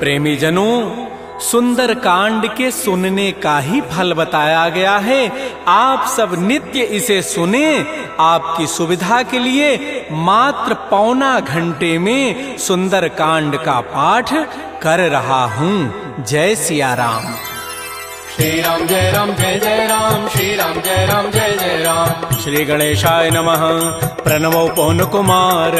प्रेमी जनों, सुंदर कांड के सुनने का ही फल बताया गया है। आप सब नित्य इसे सुने। आपकी सुविधा के लिए मात्र पौना घंटे में सुंदर कांड का पाठ कर रहा हूँ। जय सिया राम। श्री राम जय राम जय जय राम, श्री राम जय राम जय जय राम। श्री गणेशाय नमः। प्रणवो पवन कुमार,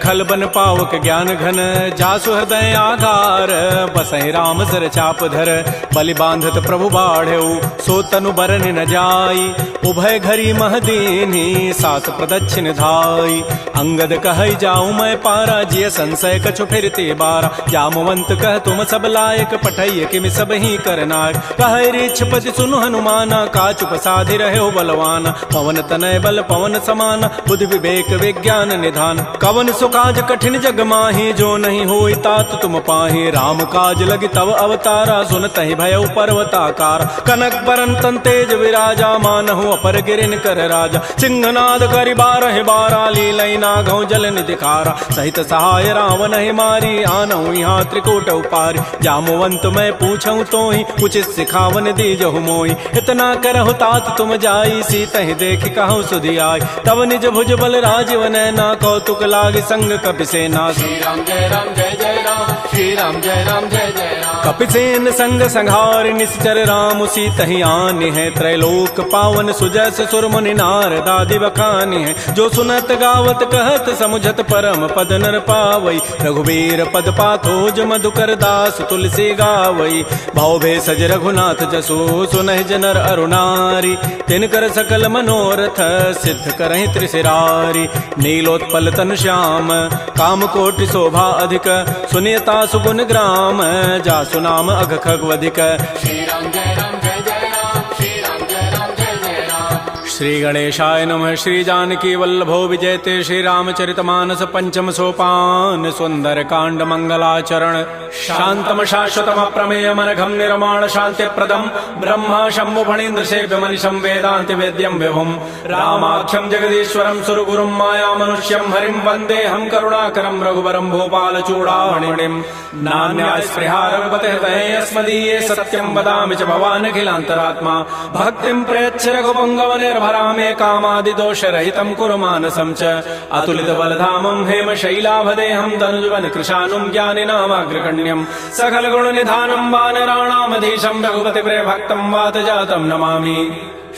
खलबन पावक ज्ञान घन, जासु हृदय आधार, बसहि राम सर चाप धर, बलि बांधत प्रभु बाढ़ऊ, सो तनु बरन न जाई, उभय घरी महदीनी, सास प्रदक्षिण धाई। अंगद कहै जाऊं मैं पारा, जिय संशय कछु फिरते बारा, जामवंत कह तुम सब लायक, पठैय किमि सब ही करनायक। कहै रीछपति सुनु हनुमाना, काचुप साधि रहे बलवाना, पवन तनय बल पवन समाना, बुद्धि विवेक विज्ञान निधान। कवन सुकाज कठिन जग माही, जो नहीं होई तात तुम पाही, राम काज लगी तव अवतारा, सुनतहि भयउ पर्वताकार। कनक बरन तन तेज विराजा, मानहु अपर गिरिन कर राजा, सिंहनाद करि बारहि बारा, लीलई नागौ जल निधिकारा। सहित सहाय रावण ही मारी, आनहु यहाँ त्रिकूट उपारी, जामवंत मैं पूछऊं तोहि, उचित सिखावन दीजहु मोहि। इतना करहु तात तुम जाई, सीतहि देखि कहु सुधि आई, तब निज भुज बल राजीव नैना, कौतुक लागी संग कपिसेना। श्री राम जय राम जय जय राम, श्री राम जय राम जय जय राम। कपिसेन संग संहार, निश्चर राम सीतहि आनि है, त्रैलोक पावन सुजस सुर मुनि नारद आदि बखानि है। जो सुनत गावत कहत समुझत परम पद नर पावई, रघुबीर पद पाथोज मधुकर दास तुलसी गावई। भाव भेषज रघुनाथ जसो, सुनहि जनर अरुणारी, तिनकर सकल मनोरथ सिद्ध करहि त्रिशिरारी। नीलोत्पल तनु श्याम, काम कोटि शोभा अधिक, सुनियता सुगुण ग्राम, जासु नाम अघ खगवधिक। श्री राम जय राम जय जय राम, श्री राम जय राम जय जय राम। श्री गणेशाय नमः। श्री जानकी वल्लभो विजयते, श्री रामचरितमानस पंचम सोपान, सुंदर कांड मंगलाचरण। शांतम शाश्वतम प्रमेयम अनघम निर्माण शांति प्रदम, ब्रह्मा शंभु फणीन्द्र सेव्य मनिषं वेदांति वेद्यम विभुम, रामाख्यम जगदीश्वरम सुरगुरुम माया मनुष्यम हरिम वंदे हम करुणाकरम रघुवरम भूपाल चूड़ामणिम। नान्या स्पृहा रघुपते हृदये अस्मदीये, सत्यम वदामि च भवान् अखिलान्तरात्मा, भक्तिं प्रयच्छ रघुपुंगव निर्भरामे, कामादि दोष रहितं कुरु मानसं च। अतुलित बलधामं हेम शैलाभदेहं, तनुजवन कृशानुं ज्ञानिनामाग्रगण्यं, सकल गुण निधानं वानराणामधीशं, रघुपति प्रिय भक्तं वात जातं नमामि।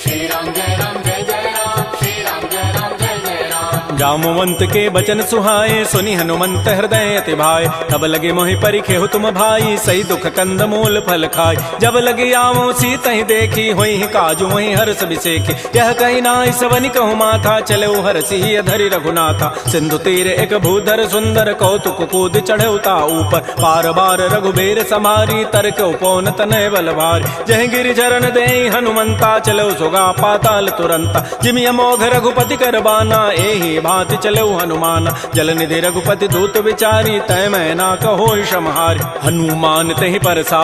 श्री राम जय राम जय जय राम, श्री राम जय राम जय जय राम। जामवंत के बचन सुहाए, सुनि हनुमंत हृदय अति भाए, तब लगे मोहि परिखेहु तुम भाई, सही दुख कंद मूल फल खाय। जब लगे आवो सीतहि देखी, होई काजु वही हर्ष बिसेखी, यह कही नाई सवनि कहु माथा, चले हरषि अधरि रघुनाथा। सिंधु तीर एक भूधर सुंदर, कौतुक कूद चढ़े ता ऊपर, पार बार रघुबीर समारी, तरक उपौन तनय बल भारी। जह गिरि चरण देहि हनुमंता, चलो सुगा पाताल तुरंता, जिमि अमोघ रघुपति कर बाना, एहि भांति चलो हनुमान। जल निधि रघुपति दूत विचारी, तय मैं ना कहो क्षमहारी। हनुमान तहि परसा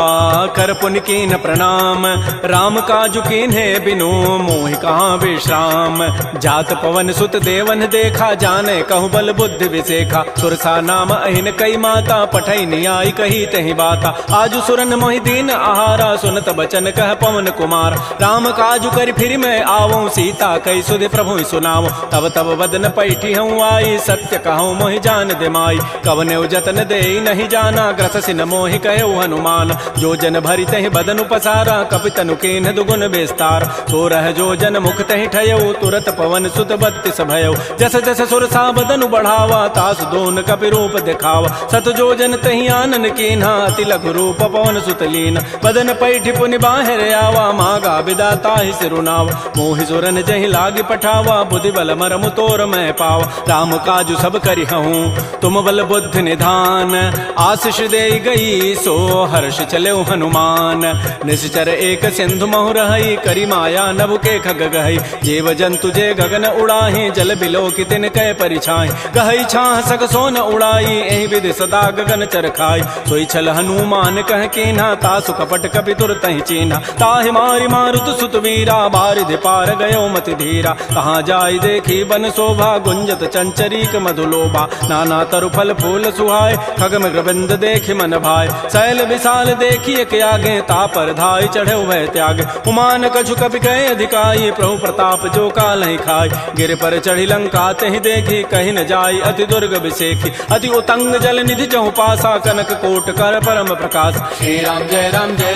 कर पुनि कीन प्रणाम, राम काजु कीन्हे बिनु मोहि कहाँ विश्राम। जात पवन सुत देवन देखा, जाने कहु बल बुद्धि विसेखा, सुरसा नाम अहिन कई माता, पठै नियाई कही तहि बाता। आजु सुरन मोहि दीन आहारा, सुनत बचन कह पवन कुमार। राम काजु करि फिर मैं आवऊं, सीता कई सुधि प्रभु सुनावो। तब तब बदन पैठी हूँ आई, सत्य कहूँ मोहि जान दे माई। कवने जतन दे नहीं जाना, ग्रससि न मोहि कहे हनुमान। जो जन भरि तहि बदनु पसारा, कपितनु कीन्ह दुगुन विस्तार। सो रह जो जन मुख तहि ठयऊ, तुरत पवन सुत बत्तिस भयऊ। जस जस सुरसा बदनु बढ़ावा, तास दोन कपि रूप दिखावा। सत जो जन तहि आनन कीन्हा, अति लघु रूप पवन सुत लीन। बदन पैठि पुनि बाहिर आवा, मागा बिदा ताहि सिरुनावा। मोहि सुरन जहि लागी पठावा, बुद्धि बल मरमु तोर मैं पावा। राम काजु सब करिहूँ, तुम बल बुद्धि निधान। आशीष दे गई सो हर्ष चले हनुमान। निश्चर एक सिंधु महु रही, करी माया नभ के खग गहई। जीव जंतु जे गगन उड़ाही, जल बिलो की तिन कै परिछाई। गहई छाह सक सोन उड़ाई, एहि विधि सदा गगन चरखाई। सोई छल हनुमान कह कीन्हा, तासु कपट कपि तुरतहि चीन्हा। ताहि मारि मारुत सुत वीरा, बारिधि पार गयो मति धीरा। कहाँ जाय देखी बन शोभा, गुंजत चंचरीक मधुलोभा नाना तरु फल फूल सुहाय खगम गोविंद देख मन भाय शैल विशाल देखिए के आगे तापर धाय चढ़े भय त्याग उमान कछु कपि कहे अधिकाई प्रभु प्रताप जो काल ही खाय गिर पर चढ़ी लंका तहि देखी कहीं न जाय अति दुर्ग विषेखी अति उतंग जल निधि चहु पासा कनक कोट कर परम प्रकाश श्री राम जय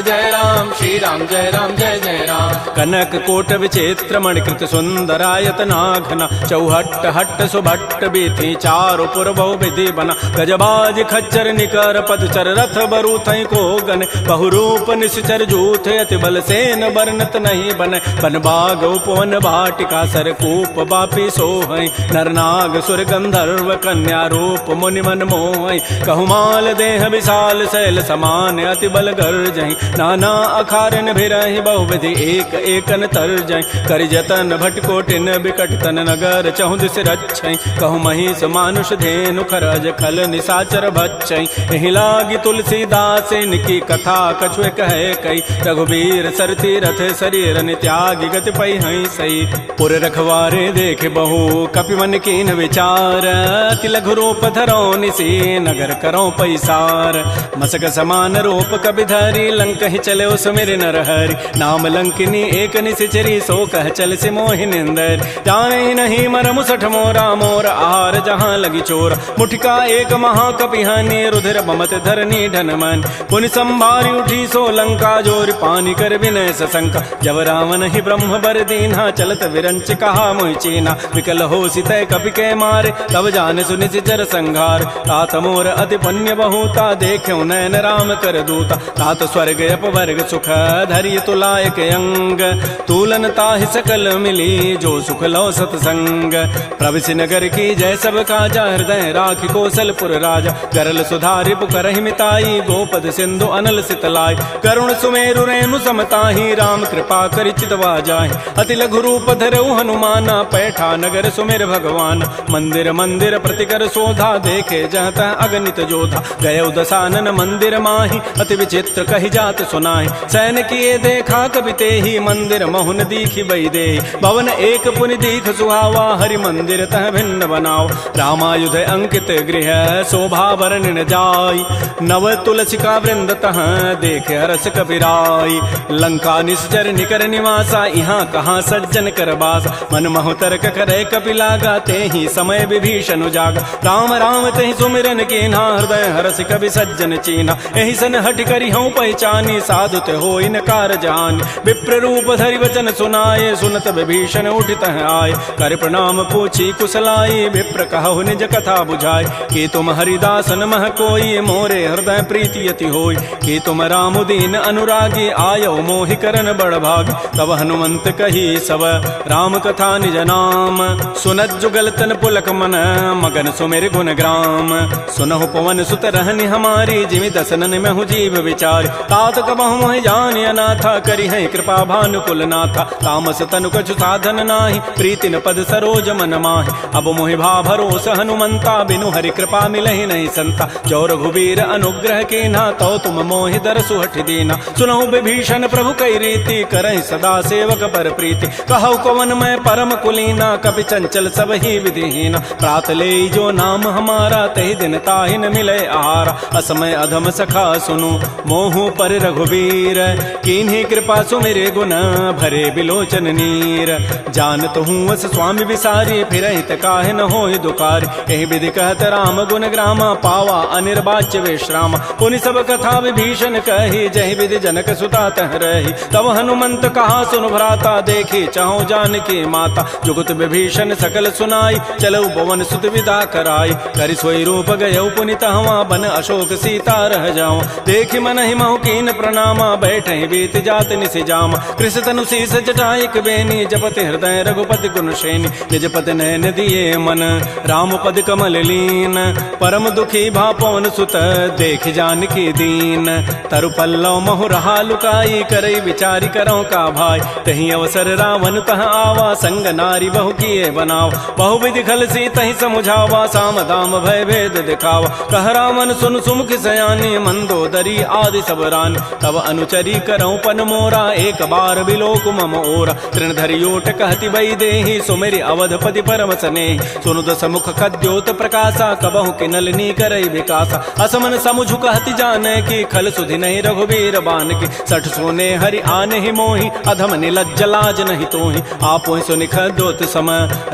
जय राम श्री राम जय जय राम कनक कोट विचित्र मणिकृत सुंदरायत नाघना चौहट्ट हट्ट सुभट्ट बीथी चारु पुर बहु विधि बना गजबाज खच्चर निकर पदचर रथ बरु थई को गन बहुरूप निश्चर जूथ अति बल सेन बरनत नहीं बन बन बाग उपवन भाटिका सरकूप बापी सोहै नरनाग सुर गंधर्व कन्या रूप मुनि मन मोहै कहुमाल देह विशाल शैल समान अति बल गर्जहि नाना अखारन भिरहि बहुविधि एक एकन तरजहि करि जतन भटकोटिन बिकट तन नगर चहु दिस रक्षै कहु महिष मानुष धेनु खरज खल निसाचर भक्षै एहि लागी तुलसीदास इनकी कथा कछुए कहे कई रघुबीर सरती रथ शरीर त्यागी गति पै हई सई पुर रखवारे देख बहु कपि मन कीन विचार अति लघु रूप धरो निसी नगर करो पैसार मसक समान रूप कपि धरी लंक ही चले सुमिर नर हरि नाम लंकिनी एक निसिचरी सो कह चल से मोहि निंदर जाने नहीं मरमु सठ मोरा मोर आहार जहाँ लगी चोर मुठिका एक महाकपिहानी रुधिर बमत धरनी ढन मन पुनि संभारी उठी सो लंका जोर पानी कर विनय सशंका जब रावण ही ब्रह्म बर दीन्हा चलत विरंच कहा मोहि चीना विकल हो सितय कपि के मारे तब जान सुनि सिचर संघार तात मोर अति पुण्य बहुता देख्यो नयन राम कर दूता तात स्वर्ग अपवर्ग सुख धैर्य तुलायक अंग तूलन ताहि सकल मिली जो सुख लो सतसंग प्रविशि नगर की जय सब काजा हृदय राखि कौशलपुर राजा गरल सुधारि पुकरहि मिताई गोपद सिंधु अनल सितलाई करुण सुमेरु रेणु समताहि राम कृपा करि चितवा जाहि अति लघु रूप धरऊ हनुमाना पैठा नगर सुमेर भगवान मंदिर मंदिर प्रतिकर शोधा देखे जहत अगणित जोधा गय दसानन मंदिर माहि अति विचित्र कहि जात सुनाहि सैन किए देखा कवि तेहि मंदिर महुन दीखि बई दे भवन एक पुनि दीख सुहावा हरि मंदिर तह भिन्न बनाओ रामायुध अंकित गृह शोभा वर्णन जाय नव तुलसिका वृंद तह देख हरस कपिराई लंका निश्चर निकर निवासा यहाँ कहाँ सज्जन कर बास मन महु तर्क करे कपि लागा ते ही समय विभीषण जागा राम राम तेहि सुमिरन कीन्हा हृदय हरस कवि सज्जन चीन्हा एहि सन हट करि हूँ पहचानी साधु ते होई न कार जान विप्र रूप धरि वचन सुनाए सुनत विभीषण उठित आए कर प्रणाम पूछी कुशलाई विप्र कहु निज कथा बुझाए कि तुम हरिदासन मह कोई मोरे हृदय प्रीति यति होई कि तुम राम दीन अनुरागी आयो मोहि करन बड़ भाग तब हनुमंत कही सब राम कथा निज नाम सुनत जुगल तन पुलक मन मगन सुमेर गुण ग्राम सुनहु पवन सुत रहनि हमारी जिमि दसनन में हूँ जीव विचार तात कबहु मोहि जान अनाथा करी है कृपा भानुकुल नाथा तामस तनु कछु साधन नाही प्रीति न पद सरोज मन माहि अब मोहि भा भरोस हनुमंता बिनु हरि कृपा मिलहि नहीं संता जो रघुबीर अनुग्रह कीन्हा तो तुम मोहि दरसु हठ दीना सुनहु विभीषण प्रभु कई रीति करहि सदा सेवक पर प्रीति कहु कवन मैं परम कुलीना कपि चंचल सब ही विधिहीना प्रात ले जो नाम हमारा तहि दिन ताहि न मिले आहारा असमय अधम सखा सुनु मोहु पर रघुबीर कीन्ही कृपा सुमिरे गुण भरे बिलोचन नीर जानत हूँ अस स्वामी विसारी फिर हित काहे न होय दुकार एहि विधि कहत राम गुण ग्रामा पावा अनिर्वाच्य विश्राम पुनि सब कथा विभीषण कही जहि विधि जनक सुता तह रही तब हनुमंत कहा सुन भ्राता देखी चाहु जानकी माता जुगत विभीषण सकल सुनाई चलऊ पवन सुत विदा कराई करि सोई रूप गयऊ पुनि तहवा बन अशोक सीता रह जाऊं देखि मन ही महु कीन प्रणामा बैठे बीत जात निसि जाम कृष तनु शीस जटाइक बेनी जपति हृदय रघुपति गुण श्रेणी निज पति नयन दिए मन राम पद कमल लीन परम दुखी भा पवन सुत देख जानकी दीन तरु पल्लव महु रहा लुकाई करई विचारी करो का भाई तही अवसर रावण तह आवा संग नारी बहु किए बनाव बहु विधि खल सी तही समुझावा साम दाम भय भेद दिखावा कह रावण सुन सुमुख सयानी मंदोदरी आदि सब रान तब अनुचरी करऊं पन मोरा एक बार बिलोक मम ओरा तृण धरियोट कहति बई देहि सुमेरि अवधपति पर करम सने सुनु दस मुख खद्योत प्रकाशा कबहु के नलिनी करई विकासा असमन समुझु कहति जाने की खल सुधि नहीं रघुबीर बान की सठ सोने हरि आने ही मोहि अधम निलज्ज लाज नहीं तोहि आपो सुनि खद्योत सम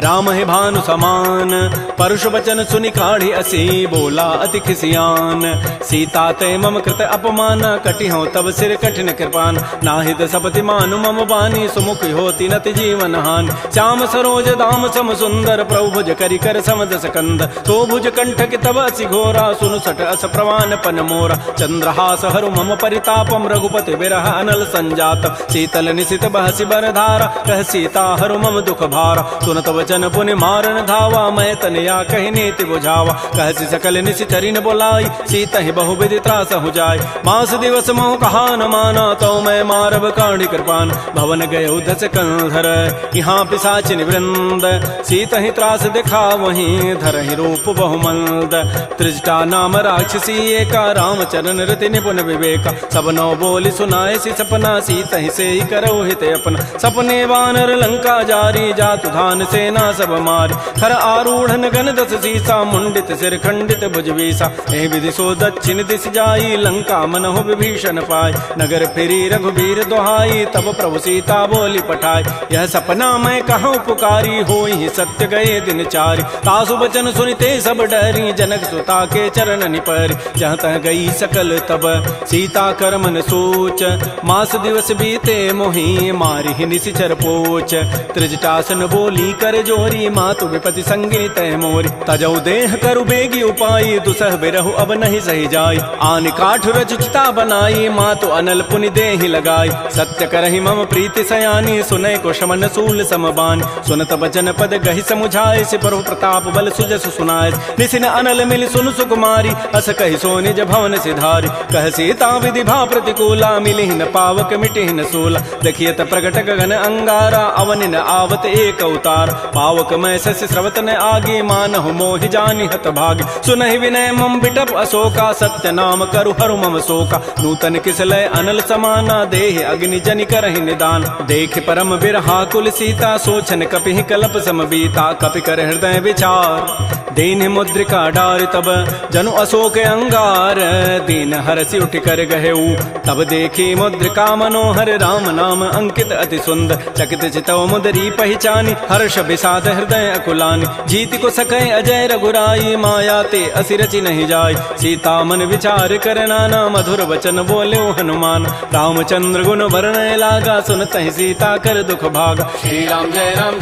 राम है भानु समान परुष वचन सुनि काढ़ी असी बोला अति खिसियान सीता ते मम कृत अपमान कटि हो तब सिर कठिन कृपान नाहित सपति मानु मम बानी सुमुख होती नति जीवन हानि श्याम सरोज दाम सम सुंदर प्रभु भुज करि कर समदस कंद तो भुज कंठ के तब असि घोरा सुनु सट अस प्रवान पन मोरा चंद्रहास हरु मम परितापम रघुपति विरह अनल संजात शीतल निशित बहसि बरधारा कह सीता हरु मम दुख भारा सुनत वचन पुनि मारन धावा मैं तनया कहि नीति बुझावा कहसि सकल निशि चरिन बोलाई सीता ही बहु विधि त्रास हो जाय मास दिवस मोह कहा न माना तो मैं मारब काढ़ी कृपान भवन गय दस कंधर यहाँ पिशाचिन वृंद सीता ही त्रास दिखा वहीं धर ही रूप बहुमंद त्रिजटा नाम राक्षसी एका रामचरण रति निपुण विवेका सब नौ बोली सुनाए सी सपना सीता ही से ही करो हित अपना सपने वानर लंका जारी जातु धान सेना सब मारी खर आरूढ़ गन दस सीसा मुंडित सिर खंडित भुजवीसा एहि विधि सो दक्षिण दिश जाई लंका मनहु विभीषण पाई नगर फिरी रघुबीर दोहाई तब प्रभु सीता बोली पठाई यह सपना मैं कहूँ पुकारी होई सत्य गए दिन चारि तासु बचन सुनिते सब डरी जनक सुता के चरण निपरि जहाँ तह गई सकल तब सीता कर मन सोच मास दिवस बीते मोहि मारि निशिचर पोच त्रिजटासन बोली कर जोरी मातु विपति संगी तय मोरी तजौ देह करु बेगी उपाई दुसह बिरहु अब नहीं सही जाई आन काठ रचिता बनाई मातु अनल पुनि देहि लगाई सत्य करहि मम प्रीति सयानी सुनय को शमन सूल समबान सुनत बचन पद गहि समुझाए से प्रभु प्रताप बल सुजस सुनाए निसिन अनल मिल सुन सुकुमारी अस कहि सो निज भवन सिधारी कह सीता विधि भा प्रतिकूला मिलिहि न पावक मिटिहि न सूला देखियत प्रगट गगन अंगारा अवन न आवत एक अवतार पावक मैं शशि स्रवत न आगे मानहु मोहि जानि हत भाग सुनहि विनय मम बिटप अशोका सत्य नाम करु हरु मम शोका नूतन किसलय अनल समाना देह अग्नि जनि करहि निदान देख परम बिरहा कुल सीता सोचन कपिहि कलप सम बीता कपि कर हृदय विचार दीन मुद्रिका डार तब जनु अशोक अंगार दीन हरसि उठ कर गहेऊ तब देखी मुद्रिका मनोहर राम नाम अंकित अति सुंदर चकित चितव मुदरी पहचानी हर्ष विषाद हृदय अकुलानी जीत को सकै अजय रघुराई माया ते असिरचि नहीं जाय सीता मन विचार कर नाना मधुर वचन बोले हनुमान रामचंद्र गुण वर्णय लागा सुनत ही सीता कर दुख भागा श्री राम जय राम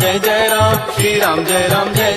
श्री राम जय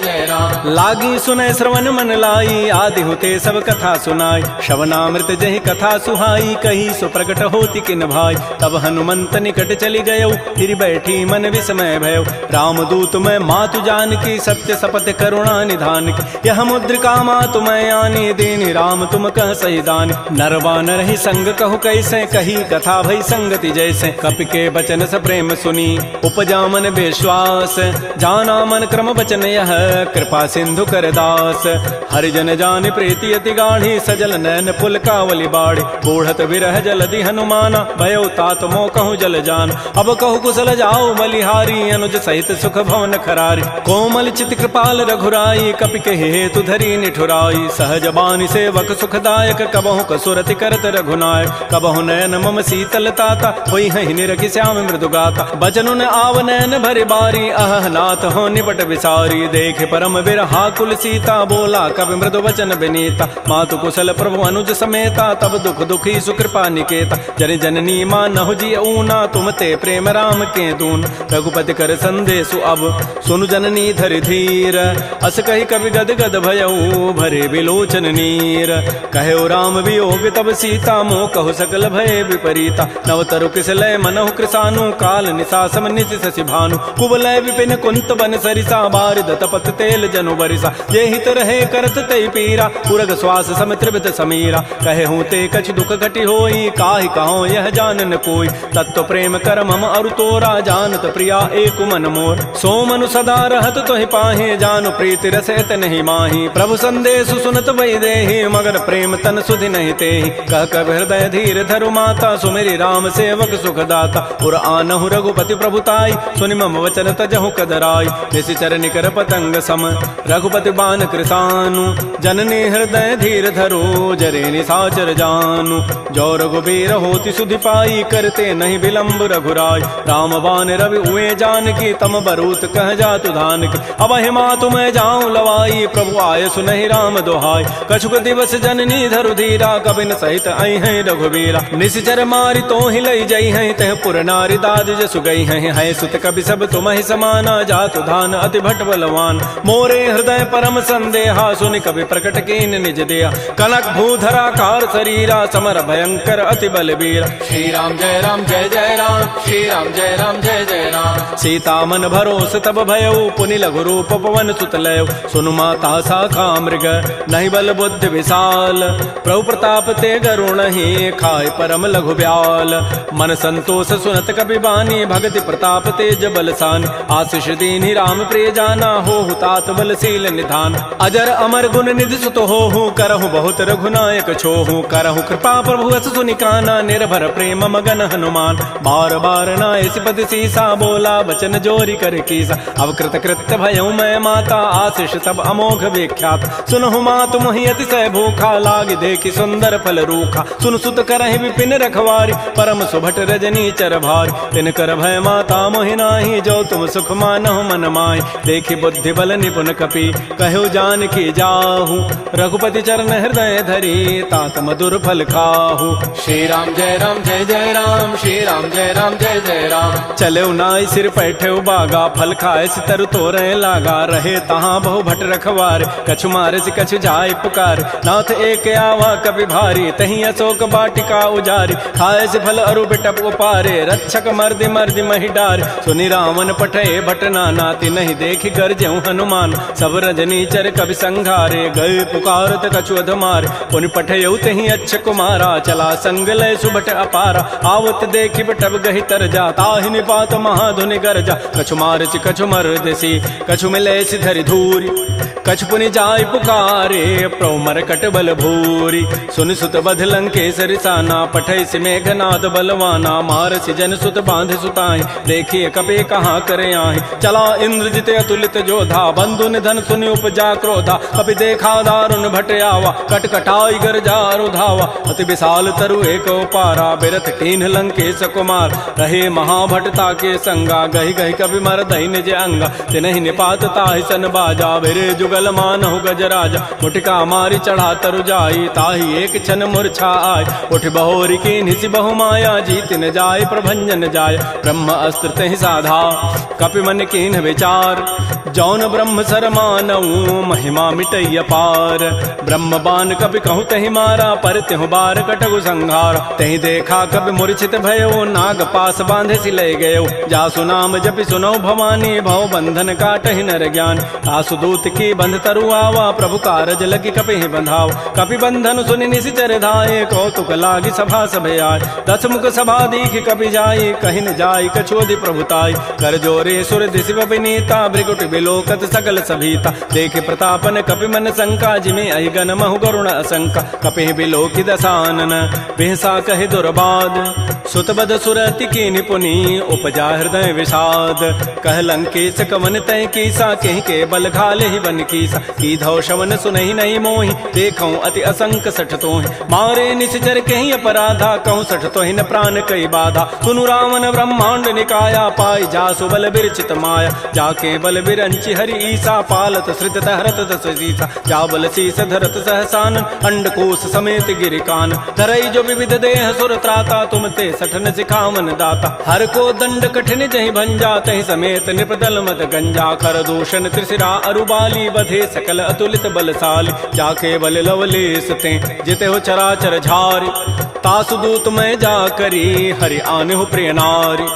जय राम लागी सुनय श्रवण मन लाई आदि होते सब कथा सुनाई श्रवणामृत जहि कथा सुहाई कही सो प्रकट होती किन भाई तब हनुमंत निकट चली गयो फिर बैठी मन विस्मय भयो राम दूत मैं मातु जान की सत्य सपथ करुणा निधान की यह मुद्रिका मातु मैं आनी दीनी राम तुम कह सही दानी नरवान रही संग कहु कैसे कही कथा भई संगति जैसे कपि के बचन स प्रेम सुनी उपजा मन विश्वास जाना मन क्रम बचन यह कृपा सिंधु कर दास हरिजन जान प्रीति अति गाढ़ी सजल नैन पुल कावली बाड़ी बूढ़त विरह जलधि हनुमाना भयो तात मो कहूँ जल जान अब कहु कुशल जाओ बलिहारी अनुज सहित सुख भवन खरारी कोमल चित कृपाल रघुराई कपि के हेतु धरी निठुराई सहज बानी सेवक सुखदायक कबहु कसुरति करत रघुनायक कबहु नयन मम शीतल ताता होई हहि निरखि श्याम मृदु गाता बचनु न आव नयन भरि बारी अह नाथ हो निपट विसारी देख परम बिरहा कुल सीता बोला कवि मृदु वचन विनीता मातु कुशल प्रभु अनुज समेता तब दुख दुखी सुकृपा निकेता जन जननी मानहु जी ऊना तुम ते प्रेम राम के दून रघुपति कर संदेशु अब सुनु जननी धरि धीर अस कहि कवि गद गद भयऊ भरे विलोचन नीर कहो राम वियोग तब सीता मोह कहु सकल भय विपरीता नव तरु किसलय मनहु कृसानु काल निशासम निशि शशि भानु कुवलय विपिन कुंत बन सरिसा बारिद तपत तेल जनु बरिसा जे हित रहे करत ते पीरा पुरग श्वास सम त्रिवित समीरा कहे हूँ ते कछ दुख घटी होई काहि कहो यह जानन कोई तत्व प्रेम कर मम अरु तोरा जानत प्रिया एक मन मोर सो मनु सदा रहत तोहि पाहे जानु प्रीति रसत नहीं माही प्रभु संदेश सुनत वै देहि मगर प्रेम तन सुधि नहीं तेहि कह कब हृदय धीर धरु माता सुमेरी राम सेवक सुख दाता पुर आनहु रघुपति प्रभुताई सुनि मम वचन तजहु कदराई जैसी चरण कर पतंग सम रघुपति बान कृसानु जननी हृदय धीर धरो जरे निसाचर जानु जो रघुबीर होति सुधि पाई करते नहीं विलंब रघुराय राम बान रवि हुए जानकी तम बरूत कह जातु धान की अब हिमा तुम्हें जाऊं लवाई प्रभु आय सुनहि राम दोहाई कछुक दिवस जननी धरु धीरा कबिन सहित आई है रघुबीरा निश्चर मारी तो ही लई जई है तह पुर नारी दाद जसु गई है सुत कवि सब तुम ही समाना जातु धान अति भट बलवान मोरे हृदय परम संदेहा सुनि कवि प्रकट कीन निज दिया कनक भूधरा कार शरीरा समर भयंकर अति बलबीरा श्री राम जय राम श्री राम जय जय राम सीता मन भरोस तब भयउ पुनि लघु रूप पवन सुत लय सुनु माता साखा मृग नहीं बल बुद्धि विशाल प्रभु प्रताप ते गरुण ही खाय परम लघु ब्याल मन संतोष सुनत कपि बानी भगति प्रताप तेज बलसान आशीष दीनि राम प्रिय जाना हो तात बलशील निधान अजर अमर गुण निधि सुत हो करहु बहुत रघुनायक छोहु करहु कृपा प्रभु अस सुनिकाना निर्भर प्रेम मगन हनुमान बार बार नायसी पति सीसा बोला बचन जोरी कर कीसा अब कृत कृत्य भयउ मैं माता आशीष तब अमोघ विख्यात सुनहु मात मोहि अतिशय भूखा लाग देखी सुंदर फल रूखा सुन सुत करहि विपिन रखवारी परम सुभट रजनी चर भारी तिन कर भय माता मोहि नाही जो तुम सुख मानहु मन माहि देखी बुद्धि बल निपुण कपि कहु जान की जाहु रघुपति चरण हृदय धरी तात मधुर फल खाहु श्री राम जय राम श्री राम जय राम चले नाई सिर पैठे बागा फल खाए सितर तोरे लागा रहे तहाँ बहु भट रखवार कछु मारे से कछु जाय पुकार नाथ एक आवा कभी भारी तही अशोक बाटिका उजारी खाए से फल अरु बिटप उपारे रक्षक मर्दि मर्दि मही डार सुनि रावण पठे भट नाती नहीं देखी कर ज्यों हनुमान सब रजनी चर कवि संघारे गए पुकारत कछु अधमार पुनि पठे तही अच्छ कुमारा चला संग लय सुबट अपारा आवत देखी बटब गही तर जाता ही निपात महाधुनि गरजा कछु मारसी कछु मर्दसी कछु मिले धरि धूरी कछु पुनि जाय पुकारे प्रौमर कट बल भूरी सुन सुत बध लंकेश रिसाना पठै सि मेघनाद बलवाना मारसी जन सुत बांध सुताई देखिए कपे कहाँ करे आहि चला इंद्रजित अतुलित जोधा बंधु निधन सुनि उपजा क्रोधा कपि देखा दारुण भट आवा कट कटाई गरजा रुधावा अति विशाल तरु एक पारा बिरथ कीन लंकेश कुमार रहे महाभटता के संगा गही गही कभी मर दही निज अंगा तिनहि निपात ताहि सन बाजा बिरे जुगल मानहु गजराजा मुटिका मारी चढ़ा तरु जाई ताहि एक क्षण मूर्छा आय उठ बहोरी की निसि बहु माया जीत न जाय प्रभंजन जाय ब्रह्म अस्त्र तहि साधा कपि मन कीन विचार जौन ब्रह्म सर मानऊ महिमा मिटैय पार ब्रह्म बान कपि कहूँ तहि मारा पर त्यहु बार कटगु संहार तहि देखा कपि मूर्छित भयो नाग पास बांधे सि ले गयो जासु नाम जपि सुनो भवानी भव बंधन काटहि नर ज्ञान आसु दूत की बंध तरु आवा प्रभु कारज लगी कपि बंधाव कपि बंधन सुनि निशिचर धाये कौतुक लागी सभा सभे आय दस मुख सभा दीख कपि जाई कहि न जाई कछोदि प्रभुताई कर जोरे सुर दिशि विनीता भृगुट बिलोकत सकल सभीता देखे प्रतापन कपि मन शंका जिमे अहि गण महु गरुण असंका कपि बिलोकि दसानन बिहसा कहि दुर्बाद सुतबद सुरति की निपुनी उपजा हृदय विषाद कह लंकेश कवन तय कीसा कहीं के बल घाले ही बन कीसा की धौ शवन सुनहि नहीं मोहि देखऊं अति असंक सठ तोहि मारे निश्चर कहीं अपराधा कहूँ सठ तोहि न प्राण कई बाधा सुनु रावण ब्रह्मांड निकाया पाई जासु बल बिरचित माया जाके बल बिरंचि हरि ईसा पालत श्रित हरत दस सीसा जा बल शीस धरत सहसान अंडकोश समेत गिरिकान धरई जो विविध देह सुर त्राता तुम ते सठन सिखावन दाता हर को दंड कठिन जहि भंजा तहि समेत निपदल मत गंजा कर दूषण त्रिशिरा अरुबाली बधे सकल अतुलित बलशाली जाके बल लवलेस ते जिते हो चराचर झारी तासु दूत में जा करी हरि आने हो प्रिय नारी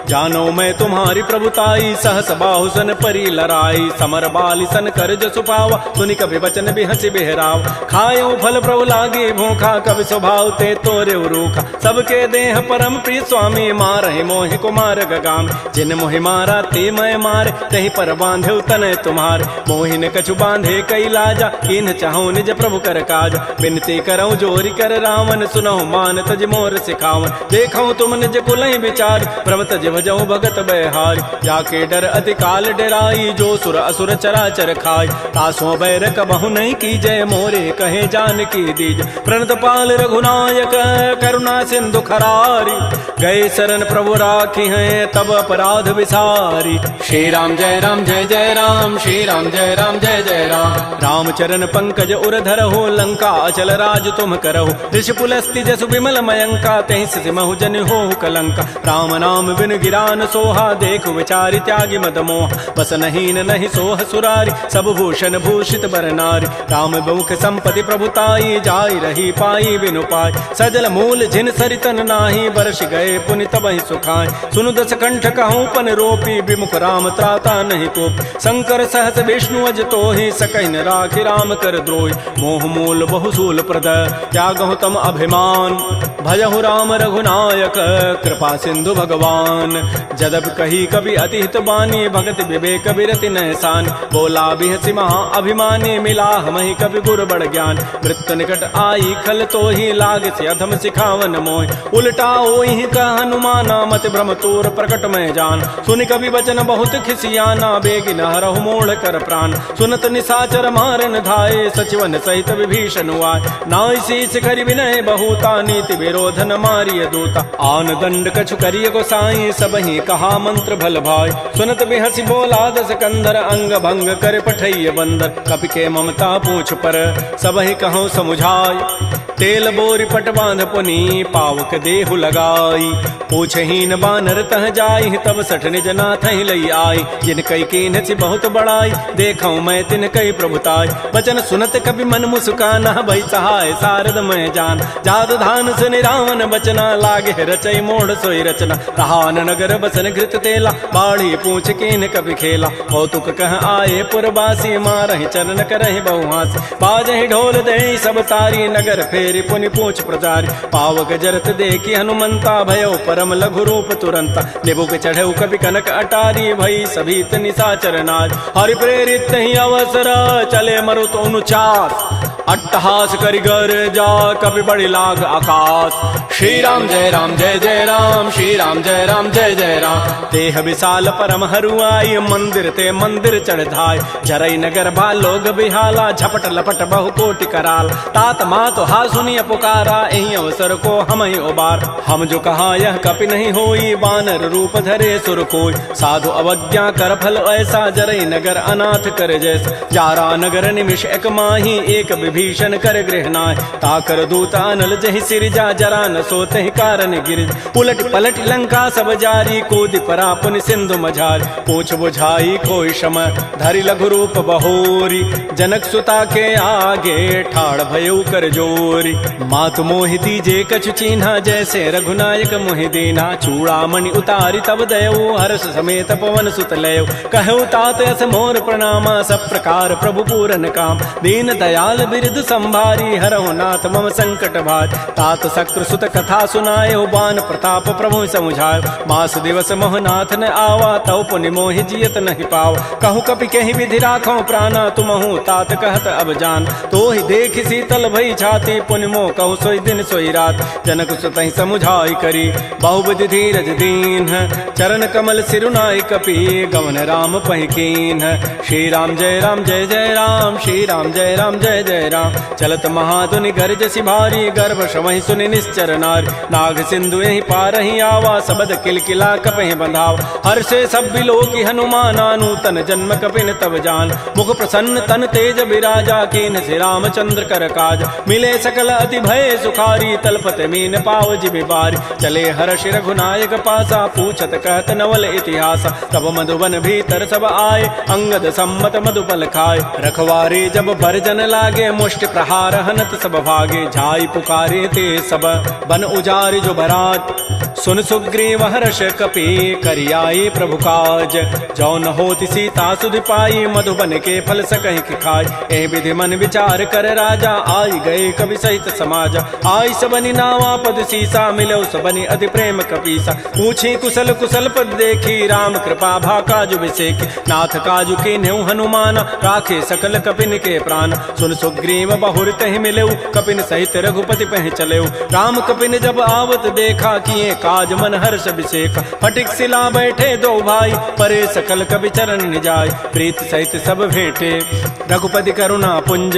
जानो मैं तुम्हारी प्रभुताई, सहस बाहु सन परी लराई, समर बाली सन कर जसु पावा, सुनि कभी वचन भी हंसी बिहराव। खायो फल प्रभु लागे भूखा, कभी स्वभाव ते तोरे रूखा, सबके देह परम प्रिय स्वामी, मारहि मोहि कुमार गगाम। जिन मोहि मारा ते मैं मारे, तही पर बांधे तनय तुम्हारे, मोहि न कछु बांधे कई लाजा, कीन्ह चाहूं निज प्रभु कर काज। बिनती करऊं जोरी कर रावण, सुनहु मान तज मोर सिखावन। देखऊं तुम निज कुलहि विचार, प्रभ तज भजऊं भगत बयहारी। जाके डर अति काल डराई, जो सुर असुर चराचर खाई, तासों बैर कबहु नहीं कीजय, मोरे कहे जानकी दीज। प्रणत पाल रघुनायक, करुणा सिंधु खरारी, गए शरण प्रभु राखी हैं, तब अपराध विसारी। श्री राम जय राम जय जय राम, श्री राम जय राम जय जय राम। रामचरण पंकज उर धरहु, लंका अचल राज तुम करहु। ऋषि पुलस्ति जसु विमल मयंका, तहि सिमहु जन होहु कलंका। राम नाम बिन गिरान सोहा, देखु विचारि त्यागी मद मोह। बस नहीं नहीं सोह सुरारी, सब भूषण भूषित बर नारी। राम मुख संपत्ति प्रभुताई, जाई रही पाई बिनु पाई। सजल मूल जिन सरितन नाही, बरस गए पुनि तबहि सुखाय। सुनु दस कंठ कहूँ पन रोपी, विमुख राम त्राता नहीं कोप। शंकर सहस विष्णु अज तोहि, सकहि न राखि राम कर द्रोही। मोह मूल बहुसूल प्रद, त्यागहु तम अभिमान। भजहु राम रघुनायक, कृपा सिंधु भगवान। जदप कही कवि अति हित बानी, भगत विवेक बिरति नहसान। बोला बिहसि महा अभिमानी, मिला हमहि कवि गुर बड़ ज्ञान। मृत्यु निकट आई खल तोहि, लाग से अधम सिखावन मोहि। उल्टा ओहि कह हनुमाना, मत भ्रम तोर प्रकट में जान। सुनि कवि वचन बहुत खिसियाना, बेगिन हरहु मोड़ कर प्राण। सुनत निशाचर मारन धाये, सचिवन सहित विभीषण आए। नाई शीस करि विनय बहुता, नीति विरोध न मारिय दूता। आन दंड कछु करिय गोसाई, सबहि कहा मंत्र भल भाई। सुनत बिहसि बोला दस कंधर, अंग भंग कर पठैय बंदर। कपि के ममता पूछ पर, सबहि कहूँ समुझाई। तेल बोरी पट बांध पुनी, पावक देहु लगाई। पूछहीन बानर तह जाई, तब सठ निज नाथ ही लई आई। जिन कई कीन्ह सी बहुत बड़ाई, देखऊं मैं तिन कई प्रभुताई। वचन सुनत कभी मन मुस्काना, भई सहाय सारद मैं जान। जात धान सुनि रावण बचना, लागे रचई मोड़ सोई रचना। तहान नगर बसन घृत तेला, बाढ़ी पूछ कीन्ह कभी खेला। कौतुक कह आए पुरबासी, मारहि चरण करहि बहुहासी। बाजहि ढोल देहि सब तारी, नगर फेरि पुनि पूछ प्रजारी। पावक जरत देखी हनुमंता, भयो परम लघु रूप तुरंता। निबुक चढ़ऊ कवि कनक अटारी, भई सभीत निशाचर नाज। हरि प्रेरित ही अवसर, चले मरुत अनुचास। अट्टहास करि गर जा, कवि बड़ी लाग आकाश। श्री राम जय राम जय जय राम, श्री राम जय राम जय जय राम। तेह विशाल परम हरुआई, मंदिर ते मंदिर चढ़ धाय। जरई नगर बा लोग बिहाला, झपट लपट बहु कोटि कराल। तात मात हा सुनिय पुकारा, एहि अवसर को हम ही उबार। हम जो कहा यह कपि नहीं होई, बानर रूप धरे सुर कोई। साधु अवज्ञा कर फल ऐसा, जरई नगर अनाथ कर जैसा। जारा नगर निमिष एक माही, एक विभीषण कर गृह नाय। ताकर दूत अनल जहि सिरजा, जरा न सोते ही कारण गिर। उलट पलट लंका सब जारी, कूदि परा पुनि सिंधु मझारी। पूछ बुझाई खोई शम, धरि लघु रूप बहोरी। जनक सुता के आगे, ठाड़ भयउ कर जोरी। मातु मोहि दीजे कछु चीन्हा, जैसे रघुनायक मोहि दीना। चूड़ामणि उतारी तब दयऊ, हर्ष समेत पवन सुत लयऊ। कहऊ तात यस मोर प्रणामा, सब प्रकार प्रभु पूरन काम। दीन दयाल बिरद संभारी, हरहु नाथ मम संकट भार। तात शक्र सुत कथा सुनायो, बान प्रताप प्रभु समुझायो। मास दिवस मोहनाथ न आवा, तव पुनि मोहि जियत नहीं पाव। कहूँ कपि कहीं विधि राखो प्राणा, तुमहु तात कहत अब जान। तो ही देख शीतल भई छाती, पुनि मोह कहूँ सोई दिन सोई रात। जनक सुतहि समुझाई करी, बहुबुधि धीरज दीन। चरण कमल सिरुनाई कपि, गमन राम पहि कीन। श्री राम जय राम जय जय राम, श्री राम जय राम जय जय राम। चलत महाधुनि गर्ज सिभारी, गर्भ शमहि सुनि निश्चर नारी। नाग सिंधु यही पारहि आवा, सबद किलकिला कपहि बंधाव। हर्षे सब बिलोकी हनुमाना, नूतन जन्म कपिन तब जान। मुख प्रसन्न तन तेज बिराजा, कीन्ह से रामचंद्र कर काज। मिले सकल अति भय सुखारी, तलपत मीन पाव जिमि बारी। चले हर्ष रघुनायक पासा, पूछत कहत नवल इतिहास। तब मधुबन भीतर सब आए, अंगद सम्मत मधुपल खाए। रखवारे जब बरजन लागे, मुष्टि प्रहार हनत सब भागे, जाई पुकारे ते सब बन उजारि जो भराट। सुन सुग्रीव हर्ष कपि करियाई प्रभु काज, जौन होति सीता सुध पाई मधुबन के फल सकहि कि खाय। ए विधि मन विचार कर राजा, आई गए कवि सहित समाज। आई सबनि नावा पद सीसा, मिलो सबनि अति प्रेम कपीसा। पूछी कुशल कुशल पद देखी, राम कृपा भा काजु विसेखी। नाथ काजु के नेउ हनुमान, राखे सकल कपिन के प्राण। सुन सुग्रीव बहुर तहि मिलेउ, कपिन सहित रघुपति पह चलेउ। राम कपिन जब आवत देखा, किए काज मन हर्ष अभिषेक। फटिक सिला बैठे दो भाई, परे सकल कवि चरण निजाय। प्रीत सहित सब भेंटे, रघुपति करुणा पुंज।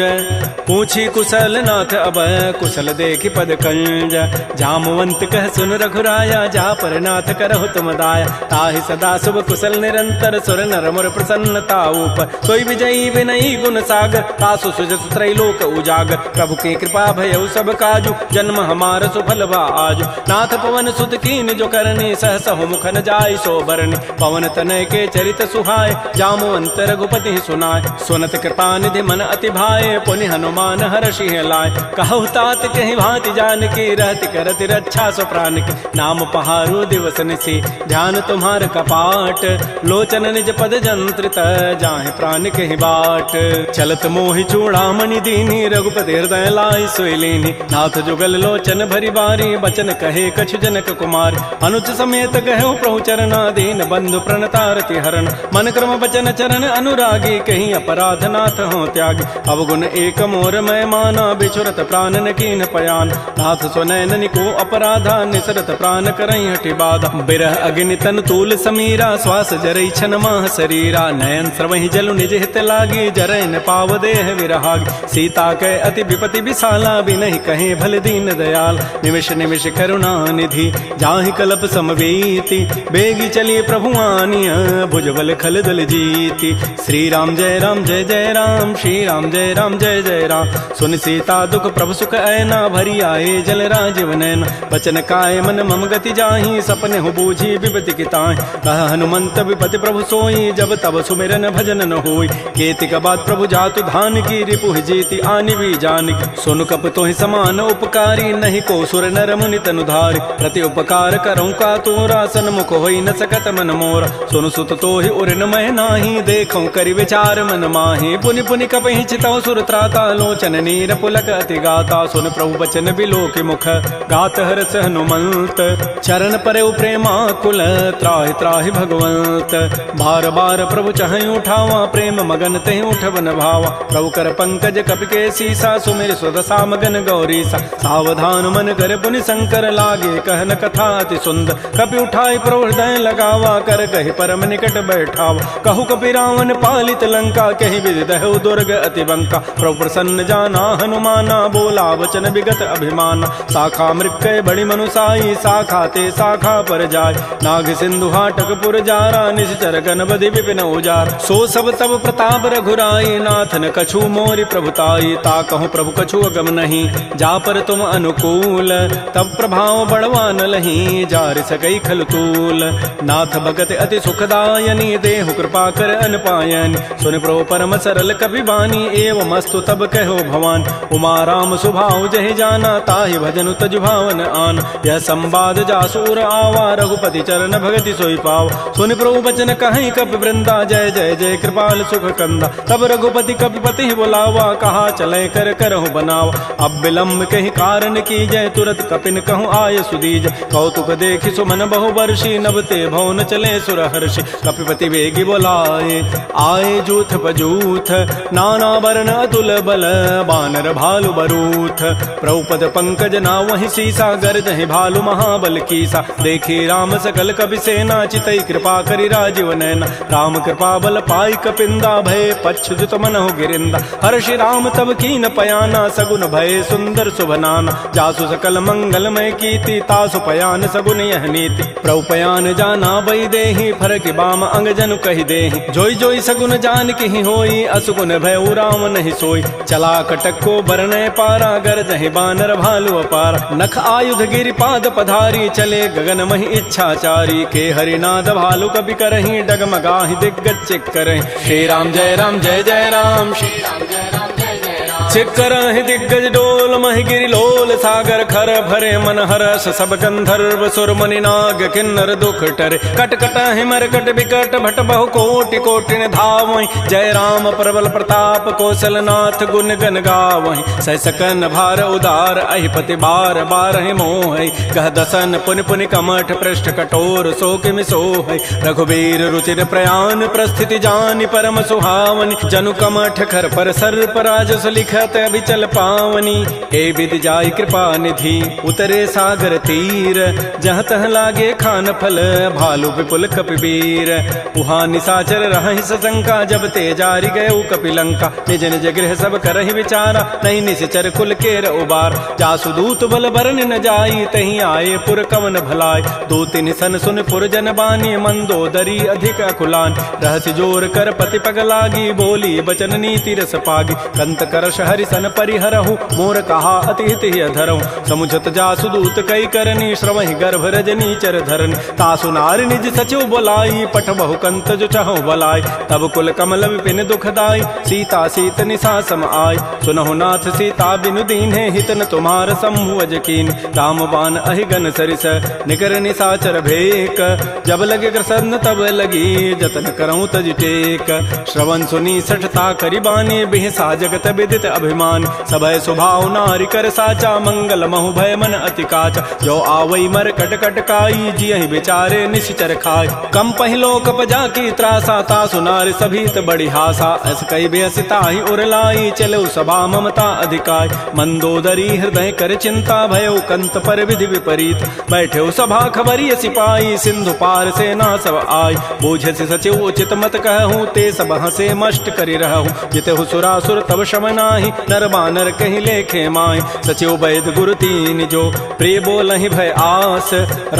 पूछी कुशल नाथ अब, कुशल देखी पद कंज। जामवंत कह सुन रघुराया, जा पर नाथ करहु तुम दाया। ताहि सदा शुभ कुशल निरंतर, सुर नर मुर प्रसन्नता ऊपर। सोई विजयी विनयी गुण सागर, तासु सुजस त्रैलोक उजागर। प्रभु की कृपा भयउ सब काजु, जन्म हमार सुफल भा आजु। नाथ पवन सुत कीन जो करनी, सहसहु मुख न जाय सो बरनी। पवन तनय के चरित सुहाय, जामवंत रघुपति सुनाय। सुनत कृपा निधि मन अति भाए, पुनि हनुमान हर्षि लाय। कहु तात कहि भांति जानकी, रहति करति रक्षा सो प्राण की। नाम पहारो दिवस निसी, ध्यान तुम्हार कपाट। लोचन निज पद जंत्रित, जाहि प्राण कहि बाट। चलत मोहि चूड़ामणि दीनी, रघुपति हृदय लाय सोई लीनी। नाथ जुगल लोचन भरी बारी, बचन कहे कछु जनक कुमार। अनुज समेत कहु प्रभु चरना, दीन बंधु प्रणतारति हरण। मन क्रम बचन चरण अनुरागी, कहीं अपराध नाथ हो त्यागी। अवगुण एक मोर मैं माना, बिछुरत प्राण न कीन पयान। नाथ सुनैन निको अपराधा, निसरत प्राण करई हटि बाधा। बिरह अग्नि तन तूल समीरा, श्वास जरई छन माह शरीरा। नयन स्रवहि जलु निज हित लागी, जरै न पाव देह विरहागी। सीता कै अति विपति विशाला, बिनहि कहे भल दीन दयाल। निमिष निमिष करुणा निधि, जाहि कल्प समवेति। बेगी चलिए प्रभु आनिया, भुजबल खल दल जीति। श्री राम जय राम जय जय राम, श्री राम जय राम जय जय राम। सुन सीता दुख प्रभु सुख ऐना, भरी आए जल राजीव नैना। बचन काय मन मम गति जाहि, सपने हो बूझी विपति की ताहि। कह हनुमंत विपति प्रभु सोई, जब तब सुमिरन भजन न होई। केतिक बाद प्रभु जातु धान की, रिपुह जीति आनि भी जानकी। सुन कप तोहि समान उपकारी, नहीं को सुर नर मुनि तनु धारि। प्रति उपकार करऊँ का तोरा, सन्मुख होई न सकत मन मोरा। सुन सुत तोहि उरिन मैं नाही, देखऊँ करि विचार मन माहि। पुनि पुनि कपहि चितौ सुर त्राता, लोचन नीर पुलक अति गाता। सुन प्रभु बचन बिलोकि मुख, गात हरस हनुमंत। चरण परउ प्रेमाकुल, त्राहि त्राहि भगवंत। बार बार प्रभु चहई उठावा, प्रेम मगन तेहि उठवन भावा। प्रभु कर पंकज कपि के सीसा, सुमिर सुदशा मगन गौरीसा। सावधान मन कर पुनि शंकर, लागे कहन कथा अति सुंदर। कपि उठाई प्रभु हृदय लगावा, कर कहि परम निकट बैठावा। कहु कपि रावण पालित लंका, कहि विधि दहु दुर्ग अति बंका। प्रभु प्रसन्न जाना हनुमाना, बोला वचन विगत अभिमाना। शाखा मृक्कय बड़ी मनुसाई, शाखा ते शाखा पर जाय। नाग सिंधु हाटक पुर जारा, निश्चर गण बधि विपिन उजार। सो सब तब प्रताप रघुराई, नाथ न कछु मोरि प्रभुताई। ता कहूँ प्रभु कछु अगम नहीं, जा पर तुम अनुकूल। तब प्रभाव बड़वा न लही, जार सकई खल तूल। नाथ भगत अति सुखदायनी, देहु कृपा कर अनपायन। सुन प्रभु परम सरल कपि बानी, एवं मस्तु तब कहो भवान। उमा राम सुभाव जहि जाना, ताहि भजन तजु भावन आन। यह संवाद जासूर आवा, रघुपति चरण भगति सोई पाव। सुन प्रभु बचन कहीं कपि वृंदा, जय जय जय कृपाल सुख कंदा। तब रघुपति कपिपति बुलावा, कहा चले कर करहु बनावा। अब विलम्ब कहि कारण की जय, तुरत कपिन कहूँ आय सुदीज। कौतुक देखि सुमन बहु वर्षी, नभते भवन चले सुर हर्षि। कपिपति वेगी बोलाए, आए जूथ बजूथ। नाना वर्ण अतुल बल, बानर भालु बरूथ। प्रभुपद पंकज ना वही सीसा, गर्जहि भालु महाबल कीसा। देखी राम सकल कपि सेना, चितई कृपा करि राजीव नैना। राम कृपा बल पाई कपिंदा, भय पच्छुत मनहु गिरिंदा। हर्षि राम तब कीन पयाना, सगुन भय सुंदर सुभनाना। जासु सकल मंगलमय कीर्ति, तासु पयान सगुन यह नीति। प्रभु पयान जाना बई देहि, फरकि बाम अंग जनु कहि देहि। जोई जोई सगुन जान की होई, असुगुन भय राम नहीं सोई। चला कटक को बरनय पारा, गरजहि बानर भालु अपारा। नख आयुध गिरि पाद पधारी, चले गगन महि इच्छाचारी। के हरिनाद भालु कपि करहि, डगमगाहि दिग्गज चित करहि। श्री राम जय जय राम, श्री राम जय जय राम। छिकरहि दिग्गज डोल महि गिरि लोल सागर खर भरे मन हरस सब गंधर्व सुर मुनि नाग किन्नर दुख टरे कट कटहि मरकट विकट भट बहु कोटि कोटिन धावहि जय राम प्रबल प्रताप कौशल नाथ गुण गन गावहि सह सकन भार उदार अहिपति बार बारहि मोहि कह दसन पुनि पुनि कमठ पृष्ठ कठोर सो किमि सोहि रघुबीर रुचिर प्रयान प्रस्थिति जानि परम सुहावनि जनु कमठ खर पर सर्प राजस लिखत अभिचल पावनी ए विधि जाय कृपा निधि उतरे सागर तीर जहाँ तह लागे खान फल भालु विपुल कपिवीर उहाँ निसाचर रहहि सशंका जब ते जारि गए कपिलंका निज निज गृह सब करहि विचारा नहीं निश्चर कुल केर उबार जासु दूत बल बरन न जाई तहीं आए पुर कवन भलाई दो तिन सन सुन पुर जन बानी मंदोदरी अधिक अकुलान रहस्य जोर कर पति पग लागी बोली बचन नीति रस पागी कंत करश हरि सन परिहरहु मोर कहा अति हित ही अधरहु समुझत जासु दूत कई करनी श्रवहि गर्भ रजनी चर धरन तासु नारि निज सचिव बोलाई पठ बहु कंत जो चहु बलाई तब कुल कमल विपिन दुखदाई सीता सीत निसा सम आय सुनहु नाथ सीता बिनु दीन्हे हितन तुम्हार सम्भुज कीन राम बान अहिगन सरिस निकर निसाचर भेक जब लगे कृष्ण तब लगी जतन करऊं तज टेक श्रवण सुनी सठता करिबानी बिहसा जगत विदित अभिमान सभय स्वभाव नारि कर साचा मंगल महु भय मन अति काचा जो आवई मर कट कट काई जियहि बेचारे निश्चर खाय कम पहिलो कपजा की त्रासा तासु नारि सभीत बड़ी हासा ऐस कई बेसिता ही उरलाई चलो सभा ममता अधिकाय मंदोदरी हृदय कर चिंता भयो कंत पर विधि विपरीत बैठे सभा खबरी सिपाही सिंधु पार सेना सब आय बूझे से सचिव उचित मत कहूँ ते सब हंसे मष्ट करि रहूँ जितहु सुरासुर तब शम नाही नर बानर कहीं लेखे माय सचिव वैद गुरु तीन जो प्रिय बोलहि भय आस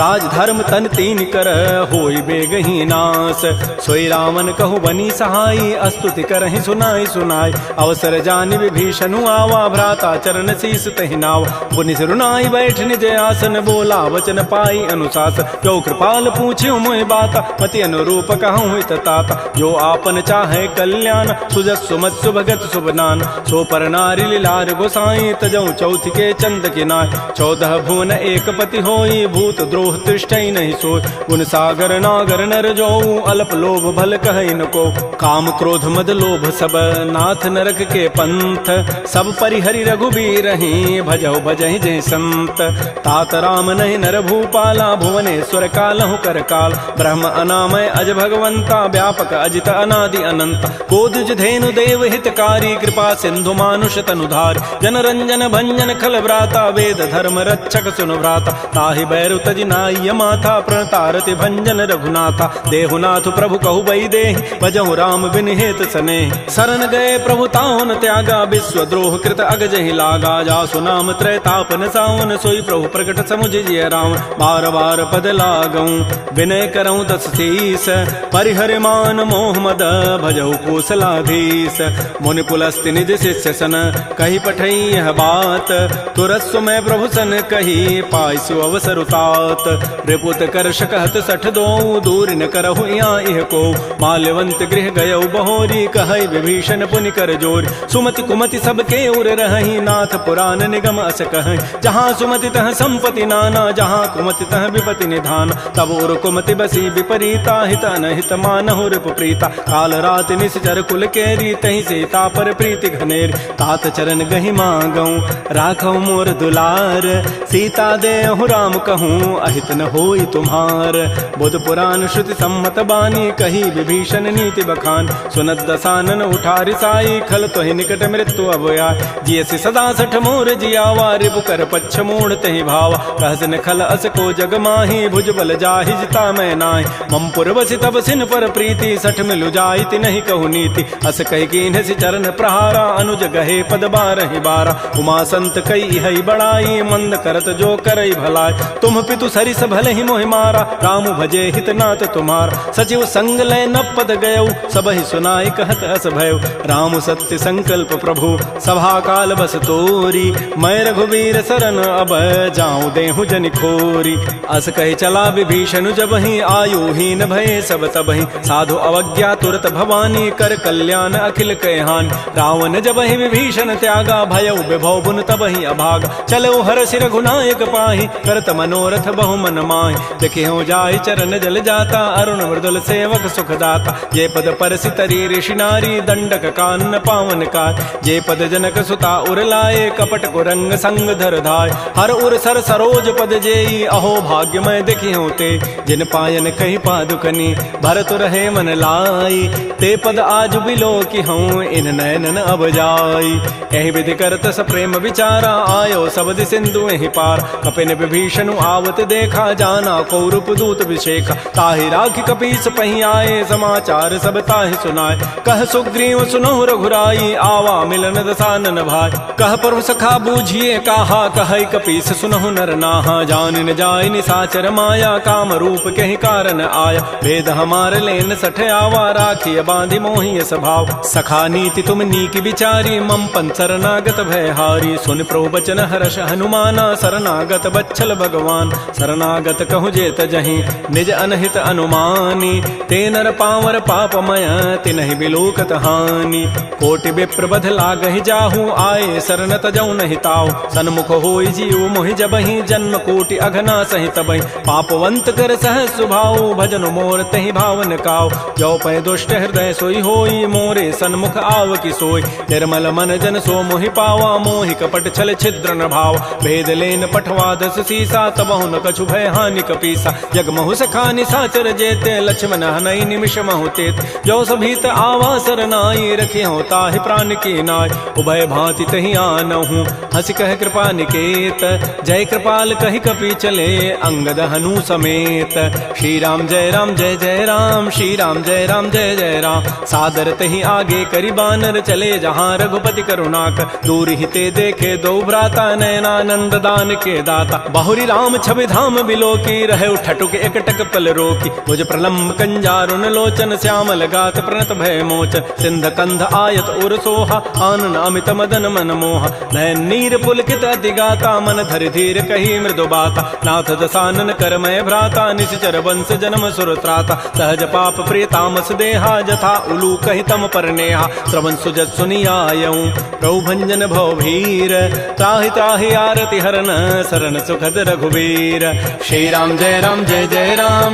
राज धर्म तन तीन कर होई बेगही नास सोई रावण कहु बनी सहाई अस्तुति करहि सुनाई सुनाई अवसर जानि विभीषणु आवा भ्राता चरण शीस तहि नाव पुनि सिरुनाई बैठ निज आसन बोला वचन पाई अनुशास जो कृपाल पूछ्यो मोहि बाता मति अनुरूप कहूँ हित ताता जो आपन चाहे कल्याण सुजस सुमत सुभगत सुबनान सो पर नारी लीलार गोसाई तजऊ चौथ के चंद किनाय 14 भुवन एक पति होई भूत द्रोह तृष्टि नहीं सोय गुण सागर नागर नर जो अल्प लोभ भल कहि न को काम क्रोध मद लोभ सब नाथ नरक के पंथ सब परिहरि रघुबीर ही भजहु भजहि जय संत तात राम नहीं नर भूपाला भुवनेश्वर कालहु कर काल ब्रह्म अनामय अज भगवंता व्यापक अजित अनादि अनंत कोदज धेनु देव हितकारी कृपा सिंधु मानुष तनुधार जन रंजन भंजन खल व्राता वेद धर्म रक्षक सुनु भ्राता ताहि बैरु तजि नाय माथा प्रणतारति भंजन रघुनाथा देहुनाथ प्रभु कहु बई देहि भजहु राम बिन हेत सने शरण गए प्रभु ताहुन त्यागा विश्व द्रोह कृत अगजहि लागा जासु नाम त्रैतापन सावन सोई प्रभु प्रकट समुझ जिय राम बार बार पद लागऊं विनय करऊं दस शीस परिहर मान मोह मद भजहु कौशलाधीश मुनि पुलस्ति निज शिष्य सन कही पठई यह बात तुरस्व में प्रभु सन कही पाइसु अवसर उतात रिपुत कर शकहत सठ दो दूर न करहु यहाँ इह को माल्यवंत गृह गयउ बहोरी कहई विभीषण पुनि कर जोर सुमति कुमति सबके उर रही नाथ पुराण निगम अस कह जहाँ सुमति तह संपति नाना जहाँ कुमति तह विपति निधान तब उर कुमति बसी विपरीता हित अनहित मानहु रिप प्रीता काल रात निश्चर कुल केरी तहि सीता पर प्रीति घनेर तात चरण गहि मांगऊं राखऊ मोर दुलार सीता देहु राम कहूँ अहित न होई तुम्हार बुध पुराण श्रुति सम्मत बानी कही विभीषण नीति बखान सुनत दसानन उठारि साई खल तोहि निकट मृत्यु अभया जियसि सदा सठ मोर जियावा रिपु कर पच्छ मूढ़ तहि भावा कहसन खल अस को जग माही भुज बल जाहि जिता मैं नाहि मम पुरवसि तब सिन पर प्रीति सठ मिलु जाइति नहीं कहु नीति अस कहि कीन्ह सि चरण प्रहारा अनुज गहे पद बारहि बारा उमा संत कई हई बड़ाई मंद करत जो करई भलाई तुम पितु सरिस भले ही मोहि मारा राम भजे हित नाथ तुम्हार सचिव संग लय न पद गयऊ सब ही सुनाई कहत हस भयउ राम सत्य संकल्प प्रभु सभा काल बस तोरी मैं रघुवीर शरण अब जाऊं देहु जनि खोरी अस कहि चला विभीषण जब ही आयु हीन भय सब तब ही साधु अवज्ञा तुरत भवानी कर कल्याण अखिल कहहान रावण जब ही विभीषण त्यागा भयउ विभव बुन तबहि अभागा चलो हरषि रघुनायक पाहि करत मनोरथ बहु मन माहि देखि हो जाय चरण जल जाता अरुण मृदुल सेवक सुख दाता जे पद परसि तरी ऋषि नारी दंडक कानन पावन काय जे पद जनक सुता उर लाए कपट कुरंग संग धर धाय हर उर सर सरोज पद जेई अहो भाग्यमय देखि होते जिन पायन कही पादुकनी भरत रहे मन लाई ते पद आज बिलो की हूँ इन नयनन अब जाई एहि विधि करत स प्रेम विचारा आयो सबद सिंधु एहि पार कपिन विभीषण आवत देखा जाना कौरूप दूत विशेखा ताहि राखि कपीस पही आए समाचार सब ताहि सुनाए कह सुग्रीव सुनहु रघुराई आवा मिलन दसानन भाई कह प्रभु सखा बूझिए कहा कह कपीस सुनहु नर नाहा जान न जाय निसाचर माया काम रूप कहि कारण आया भेद हमार लेन सठ आवा राखिय बांधि मोहि स्वभाव सखा नीति तुम नीक विचारी मम पन शरणागत भयहारी सुन प्रभु बचन हर्ष हनुमाना शरणागत बच्छल भगवान शरणागत कहु जेत जहि निज अनहित अनुमानी ते नर पावर पापमय तिनहि बिलोकत हानि कोटि विप्र बध लागहि जाहू आए शरण तजौ नहि ताऊ सन्मुख होई जीव मोहि जबहि जन्म कोटि अघना सहित बहि पापवंत कर सह सुभाऊ भजन मोर तहि भावन काऊ जो पै दुष्ट हृदय सोई होई मोरे सन्मुख आव की सोई निर्मल मन जन सो मोहि पावा मोहि कपट छल छिद्र न भाव भेद लेन पठवा दस सीसा तबहु न कछु भय हानि कपीसा जग महु सखानि साचर जेते लक्ष्मण हनई निमिष महु तेत जो सभीत आवा सरनाई रखे हो ताहि प्राण की नाय उभय भांति तहि आनहु हंस कह कृपा निकेत जय कृपाल कहि कपि चले अंगद हनु समेत श्री राम जय जय राम श्री राम जय जय राम सादर तहि आगे करि बानर चले जहाँ रघुपति करुणाक दूर हिते देखे दो भ्राता नयनानंद दान के दाता बहुरी राम छवि धाम बिलो की रहे ठटुक एकटक पल रोकी मुझ प्रलम्ब कंजारुन लोचन श्यामल गात प्रणत भय मोचन सिंध कंध आयत उर सोहा आनन अमित मदन मन मोहा नयन नीर पुलकित अति गाता मन धरि धीर कही मृदु बाता नाथ दसानन कर मय भ्राता निश्चर वंश जन्म सुर त्राता सहज पाप प्रिय तामस देहा जथा उलू कहि तम पर नेहा श्रवण सुजत सुनियायऊं प्रभु भंजन भव भीर त्राहि त्राहि आरति हरन शरण सुखद रघुवीर श्री राम जय राम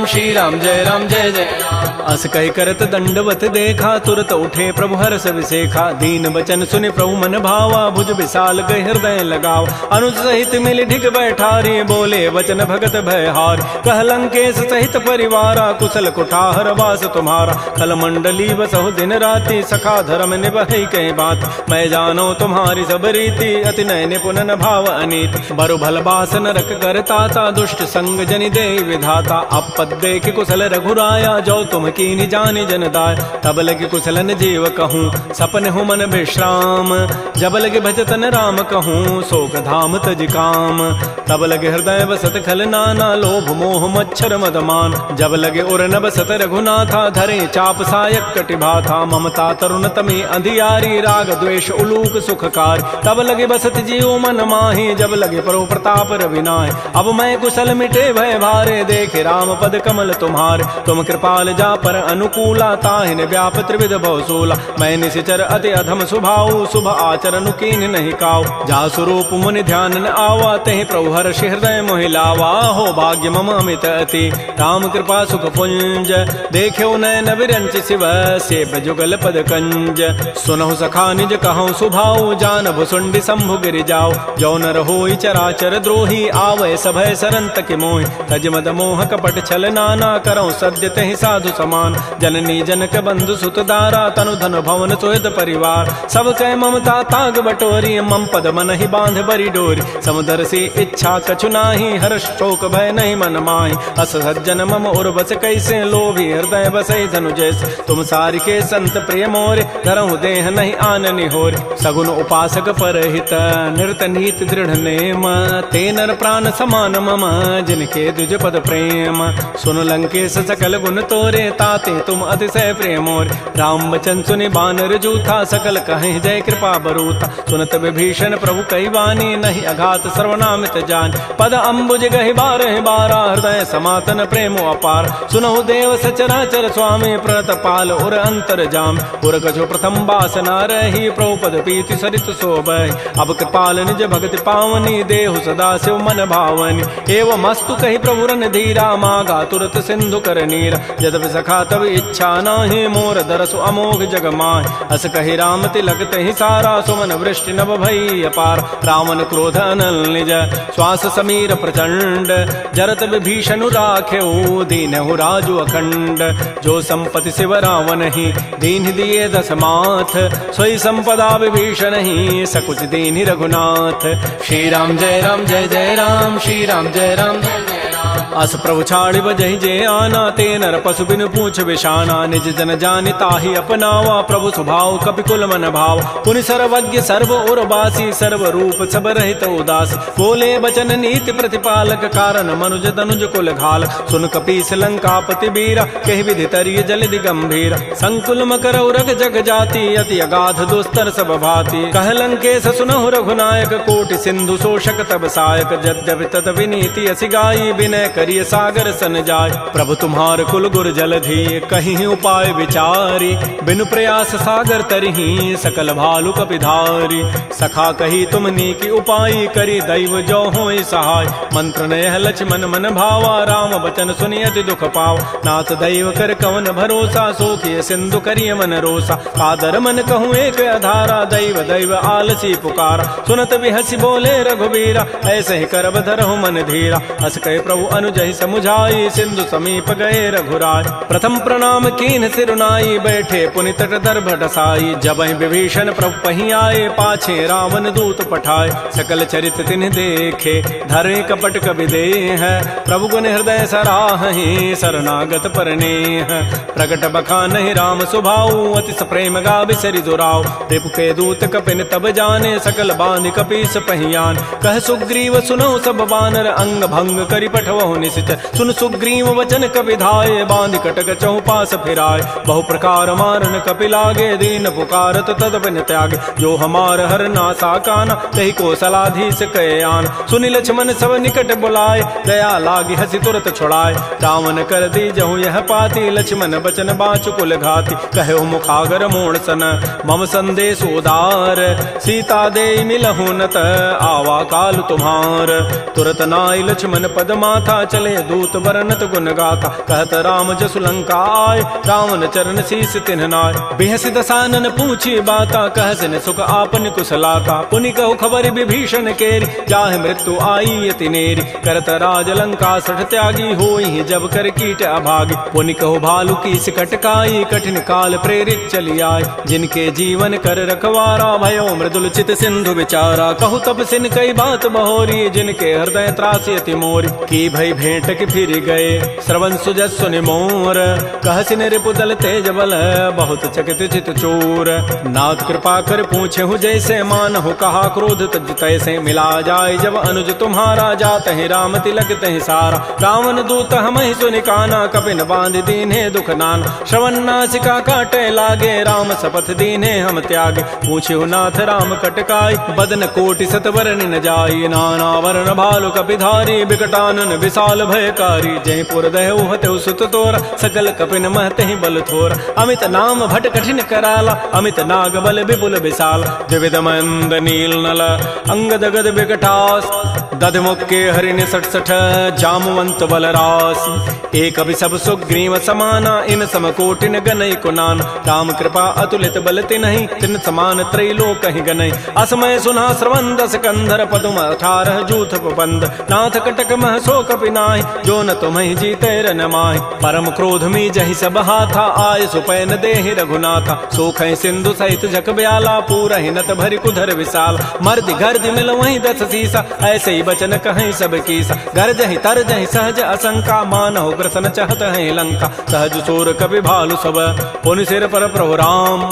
श्री राम जय जय राम अस कहि करत दंडवत देखा तुरत उठे प्रभु हर्ष विसेखा दीन बचन सुनि प्रभु मन भावा भुज विशाल गहि हृदय लगाव अनुज सहित मिल ढिग बैठारी बोले वचन भगत भयहार कह लंकेश सहित परिवारा कुशल कुठार वास तुम्हारा कल मंडली बसहु दिन राति सखा धर्म निभहि कई बात मैं जानो तुम्हारी सब रीति अति नय निपुणन भाव अनीति बरु भल बास नरक करताता दुष्ट संग जनि दे विधाता अपद देख कुशल रघुराया जो तुम कीनि जानि जन दाय तब लगे कुशलन जीव कहूँ सपन हूँ मन विश्राम जब लगे भजतन राम कहूँ शोक धाम तज काम तब लगे हृदय बसत खल नाना लोभ मोह मच्छर मदमान जब लगे उर न बसत रघुनाथा धरे चाप सायक कटिभाथा ममता तरुण तमी अंधियारी राग द्वेष उलूक सुखकार तब लगे बसत जीव मन माही जब लगे परो प्रताप रविनाय अब मैं कुशल मिटे भय भारे देखे राम पद कमल तुम्हारे तुम कृपाल जा पर अनुकूला ताहिन व्याप त्रिविध भवसूला मैं निशिचर अति अधम सुभाऊ शुभ आचरण कीन नहीं काऊ जा स्वरूप मुनि ध्यान न आवा तहि प्रभु हर्ष हृदय मोहि लावा हो भाग्य मम अमित अति राम कृपा सुख पुंज देख्यो नयन विरंच शिव सेव जुगल पद कंज सुनहु सखा निज कहूँ सुभाऊ जान भुसुंडी शंभु गिरि जाओ जो नर होई चराचर द्रोही आवै सभय सरंत के मोहि तज मद मोह कपट छल नाना करौ सद्य तहि साधु समान जननी जनक बंधु सुत दारा तनु धन भवन सुहृद परिवार सब कह ममता ताग बटोरी मम पद मन ही बांध बरी डोरी समुदर से इच्छा कछु नाही हर्ष शोक भय नहीं मन माही अस सज्जन मम उर्वस कैसे लोभी हृदय बसई धनु जैसे तुम सारि के संत प्रिय मोरे धरहु देह नहीं आननि होर सगुन उपासक परहित निरत नीति दृढ़ नेम ते नर प्राण समान मम जिनके द्विज पद प्रेम सुन लंकेश सकल गुण तोरे ताते तुम अतिशय प्रेमोर राम बचन सुनि बानर जूथा सकल कहीं जय कृपा बरूथा सुनत विभीषण प्रभु कई वाणी नहीं अघात सर्वनामित जान पद अम्बुज गहि बारह बारा हृदय समातन प्रेमो अपार सुनहु देव सचराचर स्वामी प्रणत पाल उर अंतर जाम उर कछु प्रथम बासना रही प्रभुपद पीति सरित शोभय। अब कृपाल निज भगति पावनी देहु सदा शिव मन भावनी। एवं मस्तु कही प्रभु रन धीरा मागा तुरत सिंधु कर नीरा। यद्यपि सखा तब इच्छा नाही मोर दरसु अमोघ जग माय। अस कही राम तिलक तहि सारा सुमन वृष्टि नभ भई अपार। रावण क्रोध अनल निज श्वास समीर प्रचंड। जरत विभीषण राख्यो दीनहु राजु अखंड। जो संपत्ति शिव रावण ही दीन दिए दस माथ। सोई संपदा विभीषण ही सकुच दीन रघुनाथ। श्री राम जय राम श्री राम जय राम जय राम। अस प्रभु छाड़ि बजहि जे आना। ते नर पशु बिनु पूछ विषाना। निज जन जानि ताहि अपनावा। प्रभु स्वभाव कपिकुल मन भाव। पुनि सर्वज्ञ सर्व और बासी। सर्व रूप सब रहित उदासी। बोले बचन नीति प्रतिपालक। कारण मनुज तनुज कुल घाल। सुन कपीस लंकापति बीरा। कहि विधि तरिय जलधि गंभीर। संकुल मकर उरग जग जाति। अति अगाध दुस्तर सब भाति। कह लंकेश सुनहु रघुनायक। कोटि सिंधु शोषक तब सायक। यद्यपि तद विनीति असि गाई। विनय करिय सागर सन जाय। प्रभु तुम्हार कुल गुर जलधि। कहीं उपाय विचारी। बिनु प्रयास सागर तरही। सकल भालु कपिधारी। सखा कही तुमनी की उपाय। करी दैव जो होई सहाय। मंत्र नयह लक्ष्मण मन भावा। राम बचन सुनि अति दुख पाव। नाथ दैव कर कवन भरोसा। सोखिय सिंधु करिय मन रोसा। कादर मन कहूँ एक अधारा। दैव दैव आलसी पुकारा। सुनत बिहसी बोले रघुबीरा। ऐसे ही करब धरहु मन धीरा। हस कहे प्रभु अनुजहि समुझाई। सिंधु समीप गए रघुराय। प्रथम प्रणाम कीन सिरुनाई। बैठे पुनि तट दर्भ डसाई। जबहि विभीषण प्रभु पहि आए। पाछे रावण दूत पठाए। सकल चरित तिन्ह देखे। धरे कपट कबि देह। प्रभु गुण हृदय सराहि। शरणागत परनेह। प्रगट बखानहि राम सुभाऊ। अति प्रेम गावि सरि दुराऊ। रिपु के दूत कपिन तब जाने। सकल बांधि कपीस पहियान। कह सुग्रीव सुनहु सब बानर। अंग भंग करि पठवहु निशिचर। सुन सुग्रीव वचन कपि धाये। बांधि कटक चहुपास फिराय। बहु प्रकार मारन कपि लागे। दीन पुकारत तद बिन त्यागे। जो हमार हर नासा काना। तहि कौशलाधीश कहे आन। सुनि लक्ष्मण सब निकट बुलाए। दया लागी हसी तुरत छुड़ाए। रावण कर दी जहु यह पाती। लक्ष्मण बचन बाचु कुल घाती। कहे मुखागर मोण सन मम संदेश उदार। सीता दे मिलहु नत आवा काल तुम्हार। तुरत नाई लक्ष्मण पद माथा। चले दूत बरनत गुण गाथा। कहत राम जसु लंका आय। रावण चरण शीस तिन्ह नाय। बिहसि दसानन पूछी बाता। कहसिन सुख आपन कुशलाता। पुनि कहु खबर विभीषण केरी। जाहि मृत्यु आई अति नेरी। करत राज लंका सठ त्यागी। होई जब कर कीट अभागी। पुनि कहु भालु की कटकाई। कठिन काल प्रेरित चली आय। जिनके जीवन कर रखवारा। भयो मृदुल चित सिंधु विचारा। कहु तब सिन कई बात बहोरी। जिनके हृदय त्रासी अति मोरी। की भई भेंट की फिर गए। श्रवण सुजस सुनि मोर। कहसिन रिपु दल तेज बल। बहुत चकित चित चोर। नाथ कृपा कर पूछे हूँ जैसे। मानहु कहा क्रोध तज तैसे। मिला जाय जब अनुज तुम्हारा। जात ही राम तिलक तहि सारा। रावण दूत हमहि सुनि काना। कपिन बांध दीन्हे दुख नाना। श्रवण नासिका काटे लागे। राम शपथ दीन्हे हम त्यागे। पूछे नाथ राम कटकाई। बदन कोटि सतवरन न जाई। नाना वर्ण भालु कपिधारी। विकटानन विशाल भयकारी। जयपुर दहु हतु सुत तोरा। सकल कपिन महतहि बल थोरा। अमित नाम भट कठिन कराला। अमित नाग बल विपुल विशाल। द्विविध मंद नील नल अंगद गद विकटास। दधमुखे हरिण सठ सठ जामवंत बलरास। एक सब सुग्रीव समाना। इन सम कोटिन गनई कुनान। राम कृपा अतुलित बल तिन्हि। तिन समान त्रैलोक कहि गनई। असमय सुना श्रवण दस कंधर। पदुम 18 जूथ बंद। नाथ कटक मह सो कपि नाहि। जो न तुम्हि जीते रन माहि। परम क्रोध मी जहि सब हाथा। आय सुपैन देहि रघुनाथा। सोखै सिंधु सहित जग ब्याला। पूरहि नत भरि कुधर विशाल। मर्दि गर्दि मिल वहीं 10 सीसा। ऐसे ही बचन कहीं सब कीसा। गरजहि तरजहि सहज असंका। मानहु ग्रसन चहत है लंका। सहज सोर कपि भालु सब। पुनि सिर पर प्रभु राम।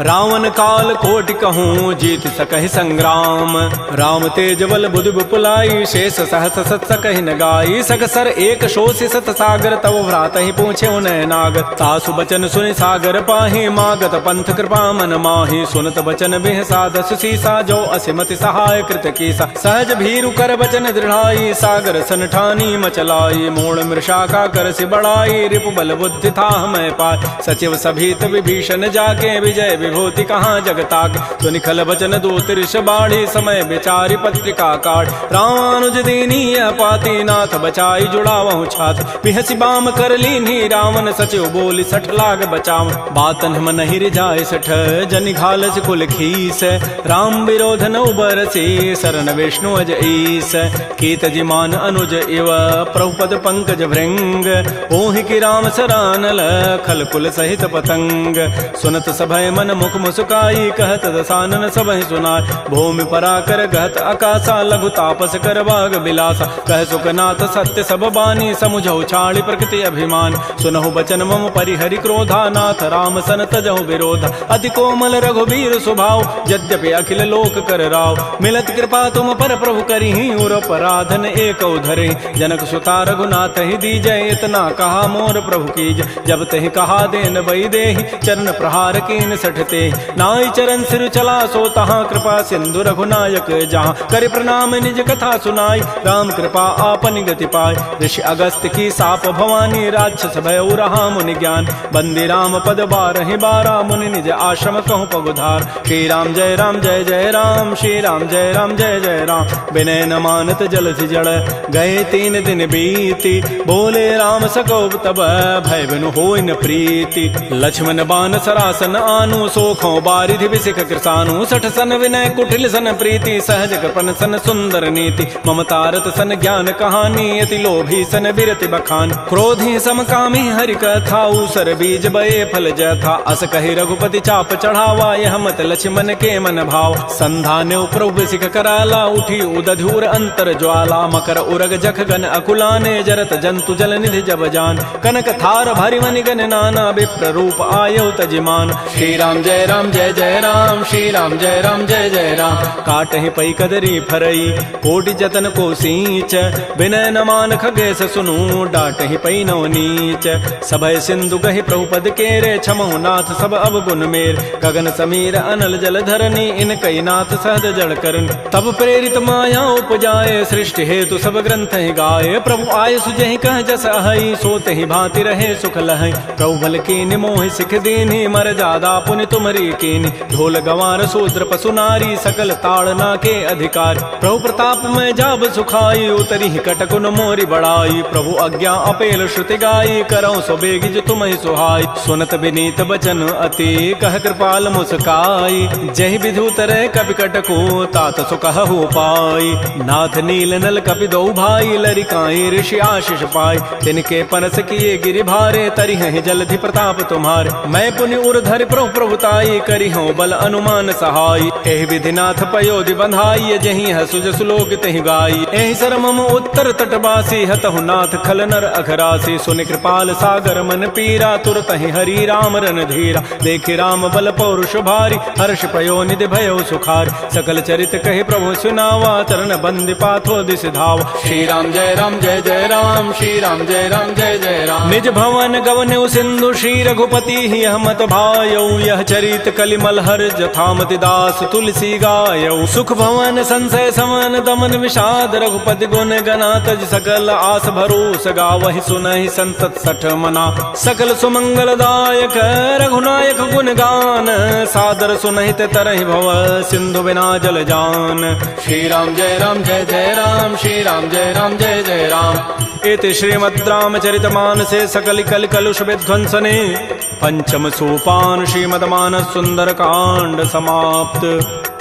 रावण काल कोटि कहूँ जीत सकहि संग्राम। राम तेज बल बुधि विपुलाई। शेष सहस सत सकहि न गाई। सकसर एक शोषि सत सागर। तव भ्रात ही पूछे उनय नाग। तासु बचन सुनि सागर पाहि। मागत पंथ कृपा मन माहि। सुनत बचन बिहसा 10 सीसा। जो असिमति सहाय कृत कीसा। सहज भीरु कर बचन दृढ़ाई। सागर सन ठानी मचलाई। मूढ़ मृषा का कर सि बढ़ाई। रिपु बल बुद्धि था मैं पाय। सचिव सभीत विभीषण जाके। विजय विभूति कहाँ जगताक। सुनि खल बचन दूत ऋष बाढ़ी समय विचारी पत्रिका काट। रामानुज दीनी पाती नाथ बचाई जुड़ावहु छात। बिहसी बाम कर लीन्ही रावण सचिव बोली सठ लाग बचाव। बातन हम नहीं रिजाय सठ जनि घालस कुल खीस। राम विरोध न उबरसी शरण विष्णु अज ईस। कीत जिमान अनुज इव प्रभुपद पंकज भृंग। ओहि की राम सरानल खल कुल सहित पतंग। सुनत सभय मन मुख मुस्काई कहत दसानन सबहि सुनाय। भूमि पराकर गहत आकाशा लघु तापस कर बाग बिलासा। कह सुखनाथ सत्य सब बानी समुझौ छाड़ी प्रकृति अभिमान। सुनहु बचन मम परिहरि क्रोधा नाथ राम सन तजहु विरोधा। अति कोमल रघुबीर स्वभाव यद्यपि अखिल लोक कर राव। मिलत कृपा तुम पर प्रभु करिहि उर पराधन एक धरे। जनक सुता रघुनाथ ही दीजय इतना कहा मोर प्रभु कीज। जब तहि कहा देन बई देहि चरण प्रहार कीन सठते। नाई चरण सिर चला सो तहाँ कृपा सिंधु रघुनायक जहाँ। कर प्रणाम निज कथा सुनाई राम कृपा आपन गति पाय। ऋषि अगस्त की साप भवानी राक्षस भय रहा मुनि ज्ञान। बंदी राम पद बारहि बारा मुनि निज आश्रम कहूँ पगुधार। श्री राम जय राम श्री राम जय जय राम। विनय न मानत जलधि जड़ गए 3 दिन बीती। बोले राम सकोप तब भय बिनु होय न प्रीति। लक्ष्मण बान सरासन आनु सोखों बारिधि विसिख कृसानु। सठ सन विनय कुटिल सन प्रीति सहज कृपन सन सुंदर नीति। ममतारत सन ज्ञान कहानी अति लोभी सन बिरति बखान। क्रोधी समकामी हरि कथा ऊसर बीज बये फल जथा। अस कहि रघुपति चाप चढ़ावा यह मत लक्ष्मण के मन भाव। संधाने प्रभु सिख कराला उठी उदधूर अंतर ज्वाला। मकर उरग जख गन अकुलाने जरत जंतु जल निधि जब जान। कनक थार भरि मनि गन नाना विप्र रूप आयो तजिमान। श्री राम जय राम श्री राम जय जय राम। काटहि पै कदरी फरई कोटि जतन को सींच। विनय न मान खगेश सुनु डाटहि पै नव नीच। सभय सिंधु गहि प्रभुपद केरे छमहु नाथ सब अवगुण मेर। गगन समीर अनल जल धरनी इन कई नाथ सहज जड़ करन। तब प्रेरित माया उपजाए सृष्टि हेतु सब ग्रंथ ही गाये। प्रभु आय सुजहि कह जस अहै सोते ही भांति रहे सुख लहै। प्रभु बल कीनि मोहि सिख दीन्हि मर जादा पुनि तुमरी कीनि। ढोल गंवार शूद्र पशु नारी सकल ताड़ना के अधिकार। प्रभु प्रताप में जाब सुखाई उतरी कटकुन मोरी बड़ाई। प्रभु आज्ञा अपेल श्रुति गाई करौ सो बेगिज तुम ही सुहाई। सुनत विनीत बचन अति कह कृपाल मुस्काई। जहि विधु तरह कपि कटको तात सुकहु पाई। नाथ नील नल कपि दो भाई लरिकाई ऋषि आशीष पाई। तिनके परस किए गिरि भारे तरि हैं जलधि प्रताप तुम्हारे। मैं पुनि उर धरि प्रभु प्रभुताई करि हूँ बल अनुमान सहाय। एहि विधि नाथ पयोधि बंधाई जहि हसु जसु लोक तहि गाई। एहि सरमम उत्तर तटवासी हतहु नाथ खल नर अघरासी। सुनि कृपाल सागर मन पीरा तुरत ही हरि राम रन धीरा। देखि राम बल पौरुष भारी हर्ष पयो निधि भयो सुखार। सकल चरित कहे प्रभु सुनावा चरण बंदि पाथो दिस धाव। श्री राम जय राम श्री राम जय जय राम। निज भवन गवनु सिंधु श्री रघुपति ही हमत भायौ। यह चरित कलिमल हर जथामति दास तुलसी गायौ। सुख भवन संशय समन दमन विषाद रघुपति गुण गना तज सकल आस भरोस गावहि सुनहि संतत सठ मना। सकल सुमंगल दायक रघुनायक गुण गान सादर सुनहित तरहि भव सिंधु बिना जल जान। श्री राम जय राम श्री राम जय जय राम। इति श्रीमद् रामचरितमानसे सकल कल कलुष विध्वंसने पंचम सोपान श्रीमद् मानस सुंदर कांड समाप्त।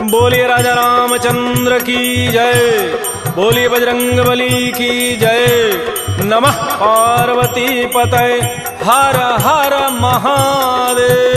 बोलिए राजा रामचंद्र की जय। बोलिए बजरंग बली की जय। नमः पार्वती पतये हर हर महादेव।